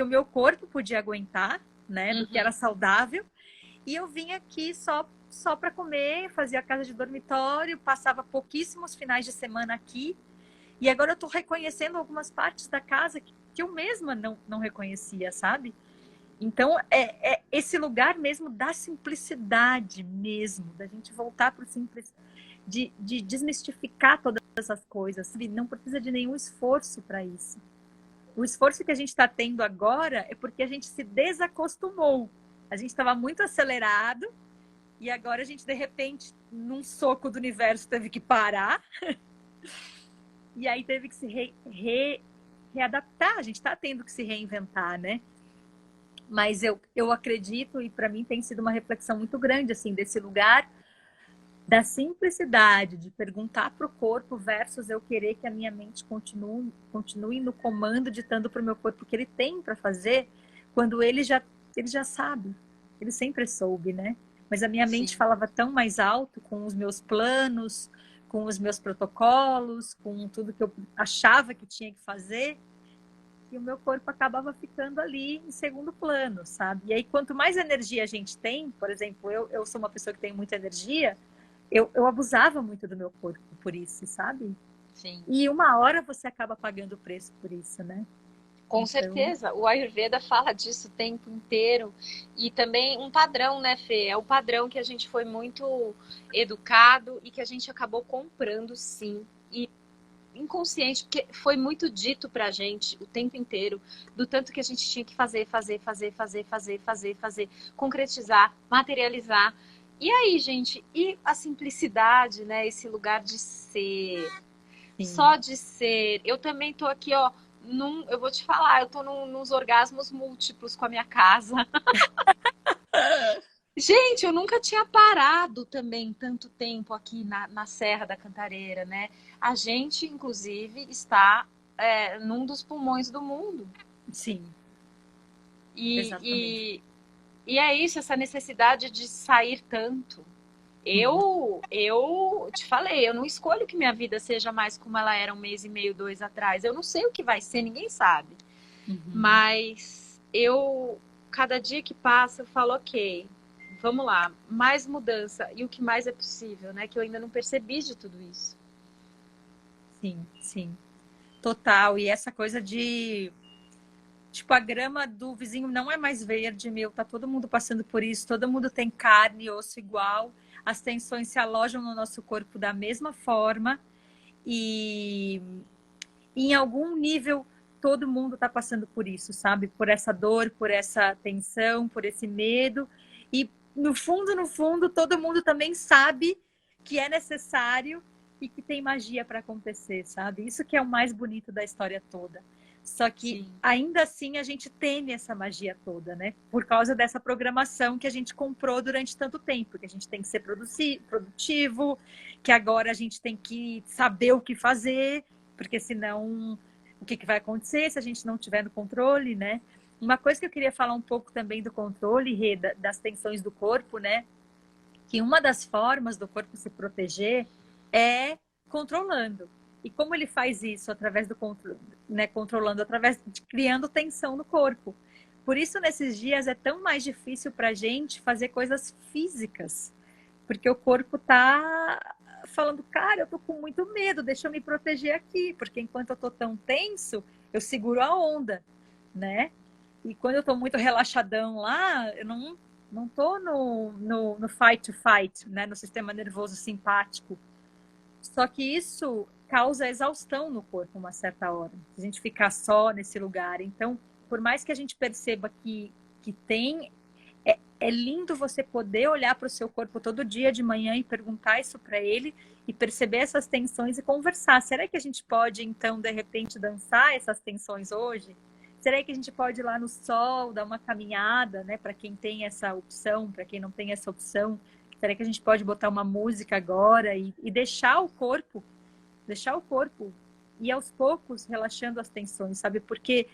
o meu corpo podia aguentar, né? Do que era saudável. E eu vim aqui só só para comer, fazia casa de dormitório, passava pouquíssimos finais de semana aqui. E agora eu estou reconhecendo algumas partes da casa que eu mesma não reconhecia, sabe? Então, é esse lugar mesmo da simplicidade mesmo, da gente voltar para o simples, de desmistificar todas essas coisas, sabe? Não precisa de nenhum esforço para isso. O esforço que a gente está tendo agora é porque a gente se desacostumou. A gente estava muito acelerado e agora a gente, de repente, num soco do universo, teve que parar. E aí teve que se readaptar. A gente está tendo que se reinventar, né? Mas eu acredito, e para mim tem sido uma reflexão muito grande, assim, desse lugar da simplicidade, de perguntar para o corpo versus eu querer que a minha mente continue no comando, ditando para o meu corpo o que ele tem para fazer, quando ele já sabe, ele sempre soube, né? Mas a minha mente Sim. falava tão mais alto com os meus planos, com os meus protocolos, com tudo que eu achava que tinha que fazer, e o meu corpo acabava ficando ali em segundo plano, sabe? E aí, quanto mais energia a gente tem, por exemplo, eu sou uma pessoa que tem muita energia, eu abusava muito do meu corpo por isso, sabe? Sim. E uma hora você acaba pagando o preço por isso, né? Com Então, certeza, o Ayurveda fala disso o tempo inteiro. E também um padrão, né, Fê? É o padrão que a gente foi muito educado e que a gente acabou comprando, sim. E inconsciente, porque foi muito dito pra gente o tempo inteiro do tanto que a gente tinha que fazer, concretizar, materializar. E aí, gente, e a simplicidade, né? Esse lugar de ser, sim. só de ser. Eu também tô aqui, ó, eu vou te falar, eu tô nos orgasmos múltiplos com a minha casa. Gente, eu nunca tinha parado também tanto tempo aqui na Serra da Cantareira, né? A gente, inclusive, está num dos pulmões do mundo. Sim, E, exatamente. e, e é isso, essa necessidade de sair tanto. Uhum. Eu te falei, eu não escolho que minha vida seja mais como ela era um mês e meio, 2 atrás. Eu não sei o que vai ser, ninguém sabe. Uhum. Mas cada dia que passa, eu falo, ok, vamos lá, mais mudança e o que mais é possível, né? Que eu ainda não percebi de tudo isso. Sim, sim. Total. E essa coisa de tipo, a grama do vizinho não é mais verde, meu, tá todo mundo passando por isso, todo mundo tem carne e osso igual, as tensões se alojam no nosso corpo da mesma forma e em algum nível todo mundo está passando por isso, sabe? Por essa dor, por essa tensão, por esse medo e no fundo, todo mundo também sabe que é necessário e que tem magia para acontecer, sabe? Isso que é o mais bonito da história toda. Só que Sim, ainda assim a gente teme essa magia toda, né? Por causa dessa programação que a gente comprou durante tanto tempo, que a gente tem que ser produtivo, que agora a gente tem que saber o que fazer, porque senão o que vai acontecer se a gente não tiver no controle, né? Uma coisa que eu queria falar um pouco também do controle, Rê, das tensões do corpo, né? Que uma das formas do corpo se proteger é controlando. E como ele faz isso através do controle, né, controlando através de criando tensão no corpo. Por isso nesses dias é tão mais difícil para a gente fazer coisas físicas, porque o corpo tá falando, cara, eu tô com muito medo, deixa eu me proteger aqui, porque enquanto eu tô tão tenso, eu seguro a onda, né? E quando eu tô muito relaxadão lá, eu não tô no fight to fight, né? No sistema nervoso simpático. Só que isso causa exaustão no corpo uma certa hora. Se a gente ficar só nesse lugar. Então, por mais que a gente perceba que tem, é lindo você poder olhar para o seu corpo todo dia de manhã e perguntar isso para ele e perceber essas tensões e conversar. Será que a gente pode, então, de repente, dançar essas tensões hoje? Será que a gente pode ir lá no sol, dar uma caminhada, né? Para quem tem essa opção, para quem não tem essa opção, será que a gente pode botar uma música agora e deixar o corpo e aos poucos relaxando as tensões, sabe? Porque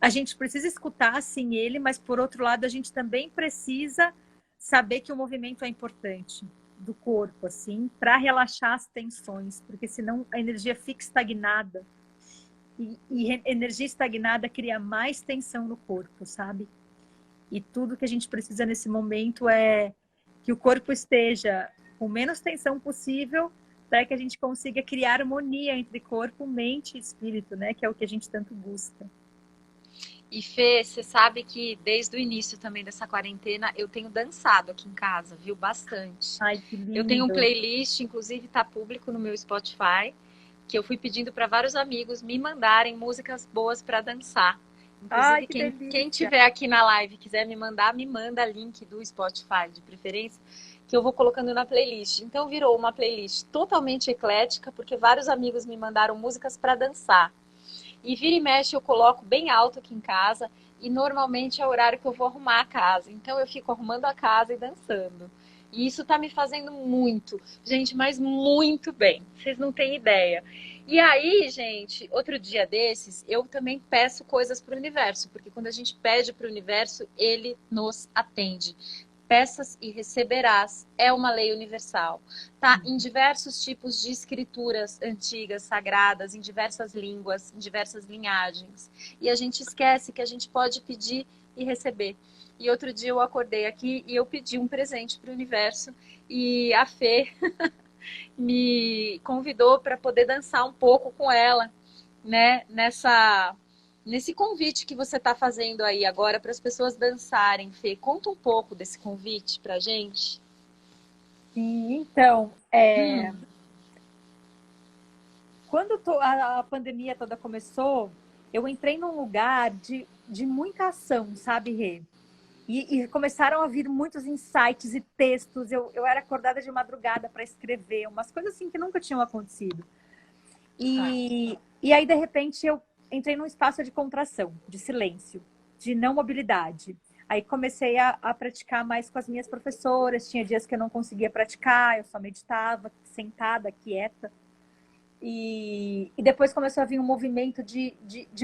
a gente precisa escutar assim ele, mas por outro lado a gente também precisa saber que o movimento é importante do corpo assim, para relaxar as tensões, porque senão a energia fica estagnada e energia estagnada cria mais tensão no corpo, sabe? E tudo que a gente precisa nesse momento é que o corpo esteja com menos tensão possível para que a gente consiga criar harmonia entre corpo, mente e espírito, né? Que é o que a gente tanto busca. E Fê, você sabe que desde o início também dessa quarentena eu tenho dançado aqui em casa, viu? Bastante. Ai, que Eu tenho um lindo! playlist, inclusive tá público no meu Spotify, que eu fui pedindo para vários amigos me mandarem músicas boas para dançar. Ai, Inclusive, que quem delícia! tiver aqui na live e quiser me mandar, me manda link do Spotify, de preferência, que eu vou colocando na playlist. Então virou uma playlist totalmente eclética, porque vários amigos me mandaram músicas para dançar. E vira e mexe eu coloco bem alto aqui em casa e normalmente é o horário que eu vou arrumar a casa. Então eu fico arrumando a casa e dançando. E isso tá me fazendo muito, gente, mas muito bem. Vocês não têm ideia. E aí, gente, outro dia desses, eu também peço coisas para o universo, porque quando a gente pede para o universo, ele nos atende. Peças e receberás é uma lei universal. Tá em diversos tipos de escrituras antigas, sagradas, em diversas línguas, em diversas linhagens. E a gente esquece que a gente pode pedir e receber. E outro dia eu acordei aqui e eu pedi um presente para o universo e a Fê me convidou para poder dançar um pouco com ela, né? Nesse convite que você está fazendo aí agora para as pessoas dançarem, Fê. Conta um pouco desse convite para gente. Sim, então, quando a pandemia toda começou, eu entrei num lugar de muita ação, sabe, Rê? E começaram a vir muitos insights e textos. Eu era acordada de madrugada para escrever, umas coisas assim que nunca tinham acontecido. E aí, de repente, eu entrei num espaço de contração, de silêncio, de não mobilidade. Aí comecei a praticar mais com as minhas professoras. Tinha dias que eu não conseguia praticar, eu só meditava, sentada, quieta. E depois começou a vir um movimento de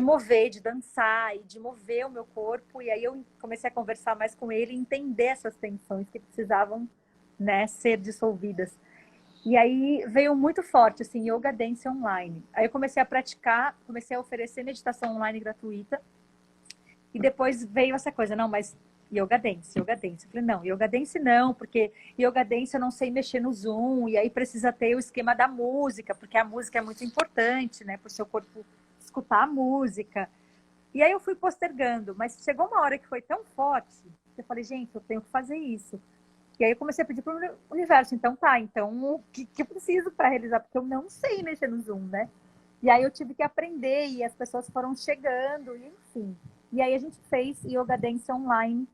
mover, de dançar e de mover o meu corpo. E aí eu comecei a conversar mais com ele e entender essas tensões que precisavam, né, ser dissolvidas. E aí veio muito forte, assim, Yoga Dance online. Aí eu comecei a praticar, comecei a oferecer meditação online gratuita. E depois veio essa coisa, não, mas Yoga Dance, Yoga Dance. Eu falei, não, Yoga Dance não, porque Yoga Dance eu não sei mexer no Zoom, e aí precisa ter o esquema da música, porque a música é muito importante, né, para o seu corpo escutar a música. E aí eu fui postergando, mas chegou uma hora que foi tão forte, que eu falei, gente, eu tenho que fazer isso. E aí eu comecei a pedir para o universo, então tá, então o que eu preciso para realizar? Porque eu não sei mexer no Zoom, né? E aí eu tive que aprender, e as pessoas foram chegando, e enfim. E aí a gente fez Yoga Dance online,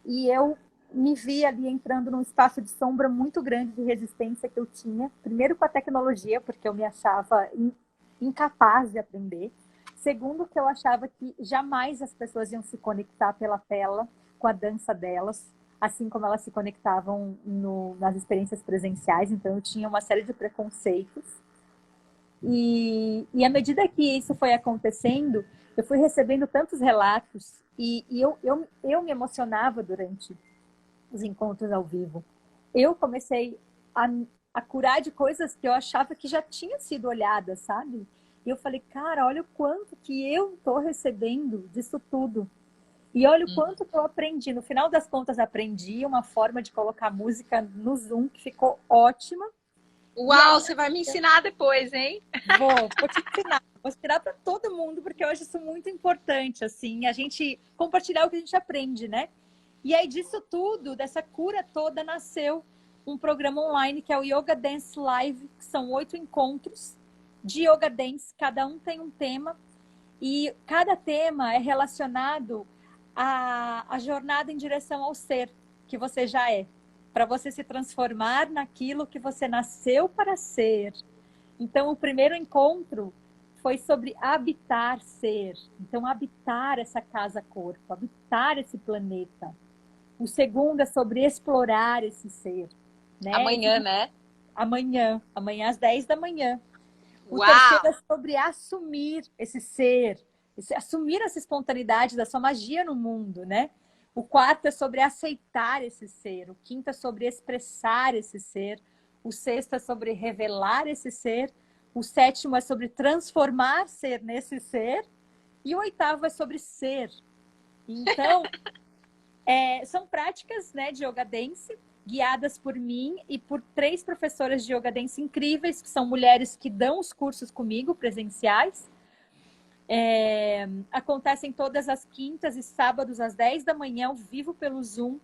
e eu me vi ali entrando num espaço de sombra muito grande de resistência que eu tinha. Primeiro com a tecnologia, porque eu me achava incapaz de aprender. Segundo, que eu achava que jamais as pessoas iam se conectar pela tela com a dança delas, assim como elas se conectavam nas experiências presenciais. Então eu tinha uma série de preconceitos. E à medida que isso foi acontecendo, eu fui recebendo tantos relatos e eu me emocionava durante os encontros ao vivo. Eu comecei a curar de coisas que eu achava que já tinham sido olhadas, sabe? E eu falei, cara, olha o quanto que eu estou recebendo disso tudo. E olha o quanto que eu aprendi. No final das contas, aprendi uma forma de colocar música no Zoom que ficou ótima. Uau, você vai me ensinar depois, hein? Vou te ensinar. Vou ensinar para todo mundo, porque eu acho isso muito importante, assim, a gente compartilhar o que a gente aprende, né? E aí, disso tudo, dessa cura toda, nasceu um programa online que é o Yoga Dance Live, que são 8 encontros de Yoga Dance, cada um tem um tema, e cada tema é relacionado à jornada em direção ao ser que você já é, para você se transformar naquilo que você nasceu para ser. Então, o primeiro encontro foi sobre habitar ser. Então, habitar essa casa-corpo, habitar esse planeta. O segundo é sobre explorar esse ser. Né? Amanhã, né? Amanhã às 10 da manhã. O Uau! terceiro é sobre assumir esse ser, assumir essa espontaneidade da sua magia no mundo, né? O quarto é sobre aceitar esse ser. O quinto é sobre expressar esse ser. O sexto é sobre revelar esse ser. O sétimo é sobre transformar ser nesse ser. E o oitavo é sobre ser. Então, são práticas, né, de Yoga Dance guiadas por mim e por 3 professoras de Yoga Dance incríveis, que são mulheres que dão os cursos comigo, presenciais. Acontecem todas as quintas e sábados, às 10 da manhã, ao vivo pelo Zoom.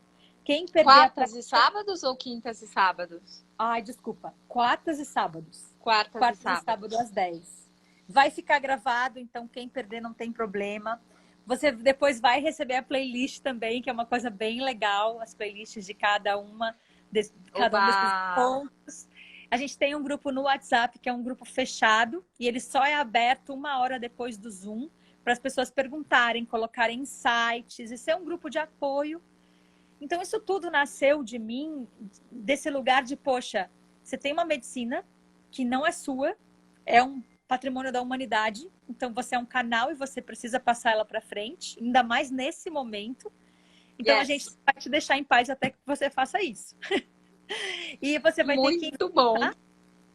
Quem perder Quartas e sábados ou quintas e sábados? Ai, desculpa. Quartas e sábados. Quartas Quartas e sábados. e sábado às 10. Vai ficar gravado, então quem perder não tem problema. Você depois vai receber a playlist também, que é uma coisa bem legal, as playlists de cada um desses pontos. A gente tem um grupo no WhatsApp, que é um grupo fechado, e ele só é aberto 1 hora depois do Zoom, para as pessoas perguntarem, colocarem insights. Isso é um grupo de apoio. Então, isso tudo nasceu de mim, desse lugar de, poxa, você tem uma medicina que não é sua, é um patrimônio da humanidade, então você é um canal e você precisa passar ela para frente, ainda mais nesse momento. Então, a gente vai te deixar em paz até que você faça isso. E você vai ter que enfrentar,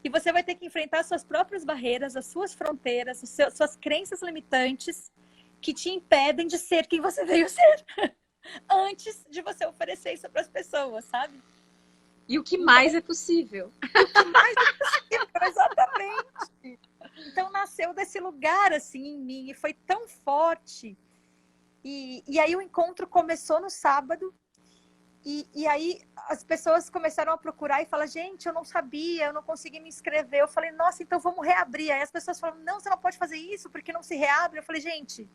e você vai ter que enfrentar suas próprias barreiras, as suas fronteiras, suas crenças limitantes que te impedem de ser quem você veio ser. Antes de você oferecer isso para as pessoas, sabe? E o que mais é possível. O que mais é possível, exatamente. Então, nasceu desse lugar, assim, em mim, e foi tão forte. E aí o encontro começou no sábado, e aí as pessoas começaram a procurar e falar, gente, eu não sabia, eu não consegui me inscrever. Eu falei, nossa, então vamos reabrir. Aí as pessoas falaram, não, você não pode fazer isso, porque não se reabre. Eu falei, gente,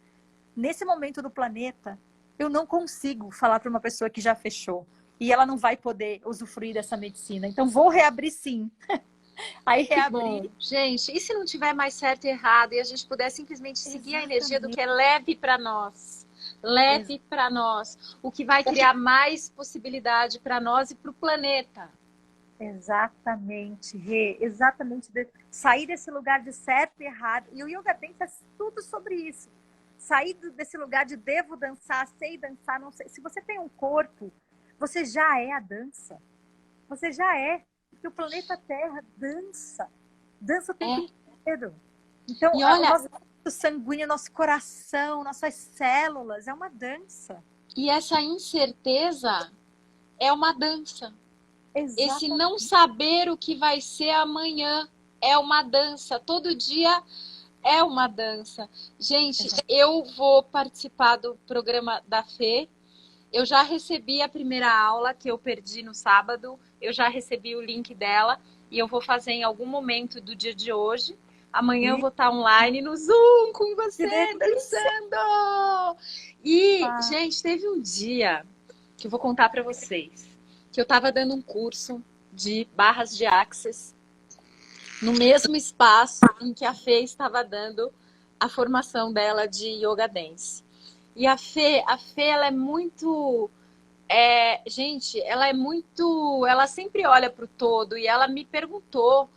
nesse momento do planeta, eu não consigo falar para uma pessoa que já fechou e ela não vai poder usufruir dessa medicina. Então, vou reabrir sim. Aí reabri. Gente, e se não tiver mais certo e errado e a gente puder simplesmente seguir a energia do que é leve para nós? Leve para nós. O que vai criar mais possibilidade para nós e para o planeta. Exatamente, Rê. Exatamente. Sair desse lugar de certo e errado. E o Yoga Dance é tudo sobre isso. Sair desse lugar de devo dançar, sei dançar, não sei. Se você tem um corpo, você já é a dança. Você já é. Porque o planeta Terra dança. Dança o tempo inteiro. Então, e olha, o nosso sanguíneo, nosso coração, nossas células, é uma dança. E essa incerteza é uma dança. Exatamente. Esse não saber o que vai ser amanhã é uma dança. Todo dia é uma dança. Gente, eu vou participar do programa da Fê. Eu já recebi a primeira aula que eu perdi no sábado. Eu já recebi o link dela. E eu vou fazer em algum momento do dia de hoje. Amanhã eu vou estar online no Zoom com você, dançando! E, gente, teve um dia que eu vou contar para vocês. Que eu estava dando um curso de barras de Access no mesmo espaço em que a Fê estava dando a formação dela de Yoga Dance. E a Fê ela é muito... gente, ela é muito... Ela sempre olha para o todo e ela me perguntou,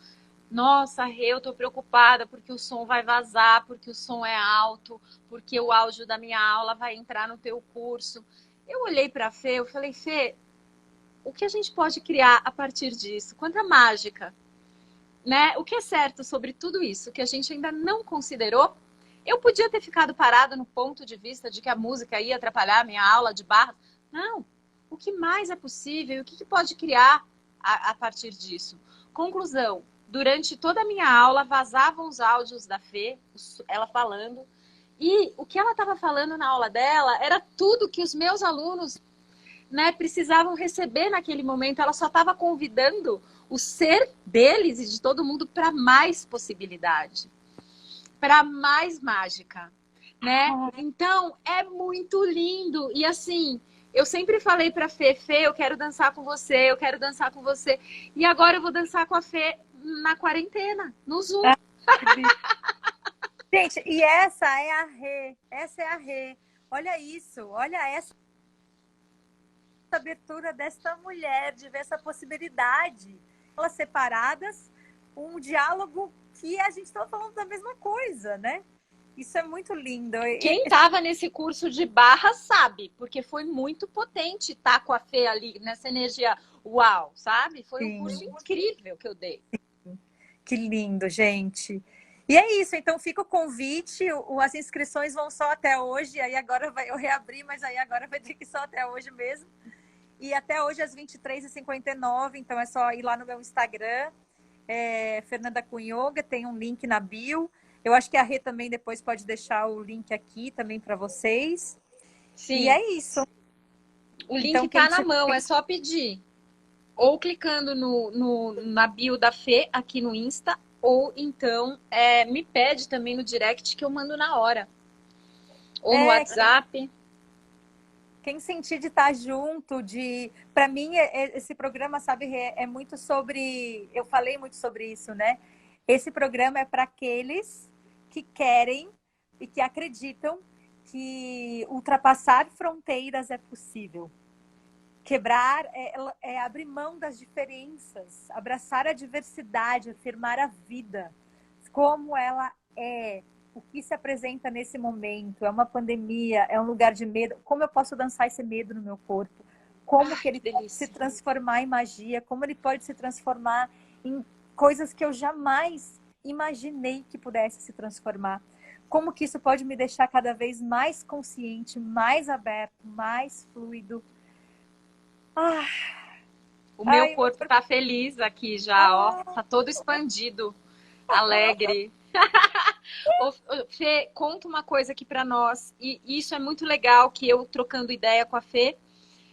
nossa, Rê, eu tô preocupada porque o som vai vazar, porque o som é alto, porque o áudio da minha aula vai entrar no teu curso. Eu olhei para a Fê, eu falei, Fê, o que a gente pode criar a partir disso? Quanta mágica! Né? O que é certo sobre tudo isso que a gente ainda não considerou? Eu podia ter ficado parada no ponto de vista de que a música ia atrapalhar a minha aula de barra. Não. O que mais é possível? O que pode criar a partir disso? Conclusão. Durante toda a minha aula vazavam os áudios da Fê, ela falando. E o que ela estava falando na aula dela era tudo que os meus alunos, né, precisavam receber naquele momento. Ela só estava convidando o ser deles e de todo mundo para mais possibilidade, para mais mágica, né? Então, é muito lindo. E assim, eu sempre falei para Fê, eu quero dançar com você, eu quero dançar com você. E agora eu vou dançar com a Fê na quarentena, no Zoom. Gente, e essa é a Rê, essa é a Rê. Olha isso, olha essa abertura desta mulher, de ver essa possibilidade. Elas separadas, um diálogo que a gente estava falando da mesma coisa, né? Isso é muito lindo. Quem estava nesse curso de barra sabe, porque foi muito potente estar com a Fê ali, nessa energia uau, sabe? Foi um curso incrível que eu dei. Que lindo, gente. E é isso, então fica o convite, as inscrições vão só até hoje, aí agora eu reabri, mas aí agora vai ter que ir só até hoje mesmo. E até hoje às 23h59, então é só ir lá no meu Instagram, Fernanda Kun Yoga, tem um link na bio. Eu acho que a Rê também depois pode deixar o link aqui também para vocês. Sim. E é isso. O link Então, tá na mão, é só pedir. Ou clicando na bio da Fê aqui no Insta, ou então me pede também no direct que eu mando na hora. Ou no WhatsApp. Quem sentir de estar junto, para mim, esse programa, sabe, é muito sobre. Eu falei muito sobre isso, né? Esse programa é para aqueles que querem e que acreditam que ultrapassar fronteiras é possível. Quebrar é abrir mão das diferenças, abraçar a diversidade, afirmar a vida como ela é. O que se apresenta nesse momento? É uma pandemia? É um lugar de medo? Como eu posso dançar esse medo no meu corpo? Como que ele pode se transformar em magia? Como ele pode se transformar em coisas que eu jamais imaginei que pudesse se transformar? Como que isso pode me deixar cada vez mais consciente, mais aberto, mais fluido? O meu corpo tá feliz aqui já, ó. Tá todo expandido, alegre. Fê, conta uma coisa aqui para nós, e isso é muito legal, que eu trocando ideia com a Fê,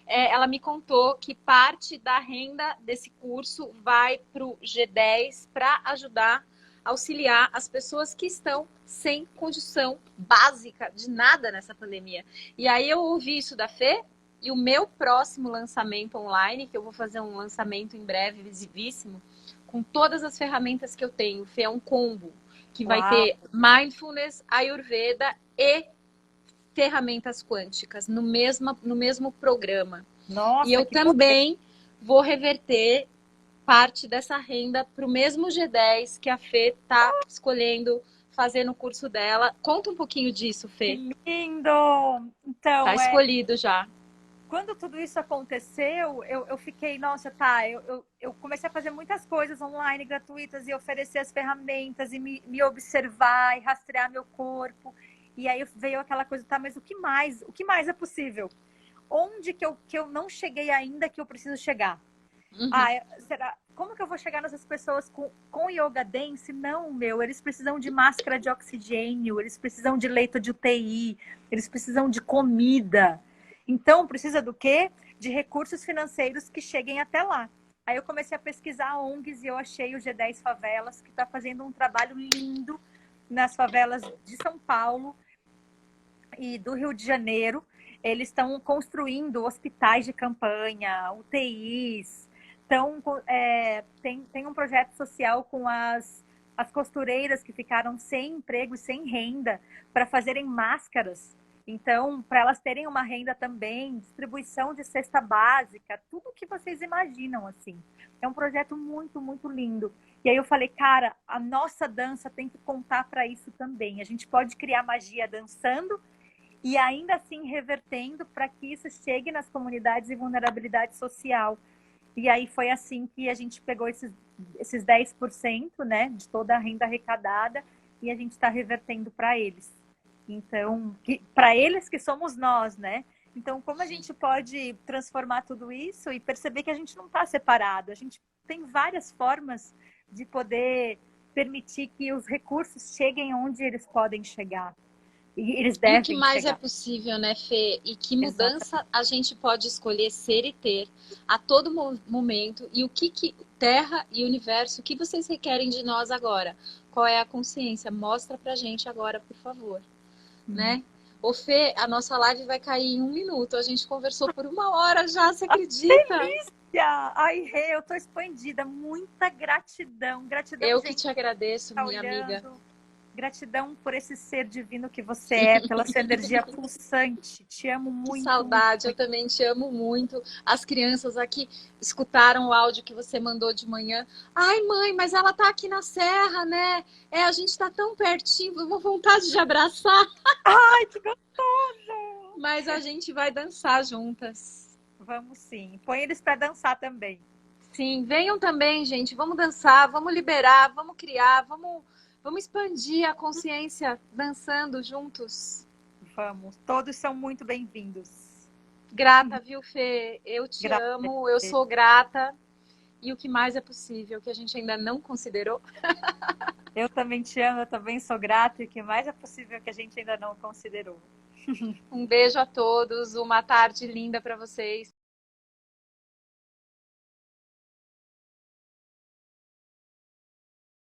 ela me contou que parte da renda desse curso vai para o G10 para ajudar, auxiliar as pessoas que estão sem condição básica de nada nessa pandemia. E aí eu ouvi isso da Fê, e o meu próximo lançamento online, que eu vou fazer um lançamento em breve, visivíssimo, com todas as ferramentas que eu tenho. Fê, é um combo que vai ter mindfulness, ayurveda e ferramentas quânticas no mesmo programa. Nossa, e eu também vou reverter parte dessa renda para o mesmo G10 que a Fê está escolhendo fazer no curso dela. Conta um pouquinho disso, Fê. Que lindo! Então, tá escolhido já. Quando tudo isso aconteceu, eu fiquei, nossa, eu comecei a fazer muitas coisas online, gratuitas, e oferecer as ferramentas, e me observar, e rastrear meu corpo. E aí veio aquela coisa, tá, mas o que mais é possível? Onde que eu não cheguei ainda que eu preciso chegar? Uhum. Como que eu vou chegar nessas pessoas com yoga dance? Não, eles precisam de máscara de oxigênio, eles precisam de leito de UTI, eles precisam de comida. Então, precisa do quê? De recursos financeiros que cheguem até lá. Aí eu comecei a pesquisar ONGs e eu achei o G10 Favelas, que está fazendo um trabalho lindo nas favelas de São Paulo e do Rio de Janeiro. Eles estão construindo hospitais de campanha, UTIs. Então, tem um projeto social com as costureiras que ficaram sem emprego e sem renda para fazerem máscaras. Então, para elas terem uma renda também, distribuição de cesta básica, tudo que vocês imaginam, assim. É um projeto muito, muito lindo. E aí eu falei, cara, a nossa dança tem que contar para isso também. A gente pode criar magia dançando e ainda assim revertendo para que isso chegue nas comunidades de vulnerabilidade social. E aí foi assim que a gente pegou esses 10%, né, de toda a renda arrecadada, e a gente está revertendo para eles. Então, para eles que somos nós, né? Então, como a gente pode transformar tudo isso e perceber que a gente não está separado? A gente tem várias formas de poder permitir que os recursos cheguem onde eles podem chegar. E eles devem chegar. E o que mais é possível, né, Fê? E que mudança a gente pode escolher ser e ter a todo momento? E o que Terra e Universo, o que vocês requerem de nós agora? Qual é a consciência? Mostra pra gente agora, por favor. Né? Ô Fê, a nossa live vai cair em 1 minuto. A gente conversou por 1 hora já, você acredita? Delícia! Ai, Rê, eu tô expandida. Muita gratidão. Gratidão, eu gente, que te agradeço, minha amiga. Gratidão por esse ser divino que você é, pela sua energia pulsante. Te amo muito. Que saudade, muito. Eu também te amo muito. As crianças aqui escutaram o áudio que você mandou de manhã. Ai, mãe, mas ela tá aqui na serra, né? A gente tá tão pertinho, uma vontade de abraçar. Ai, que gostoso! Mas a gente vai dançar juntas. Vamos sim. Põe eles para dançar também. Sim, venham também, gente. Vamos dançar, vamos liberar, vamos criar, vamos expandir a consciência dançando juntos. Vamos. Todos são muito bem-vindos. Grata, viu, Fê? Eu te Grata. amo, eu sou grata. E o que mais é possível, que a gente ainda não considerou? Eu também te amo, eu também sou grata e o que mais é possível que a gente ainda não considerou. Um beijo a todos, uma tarde linda para vocês.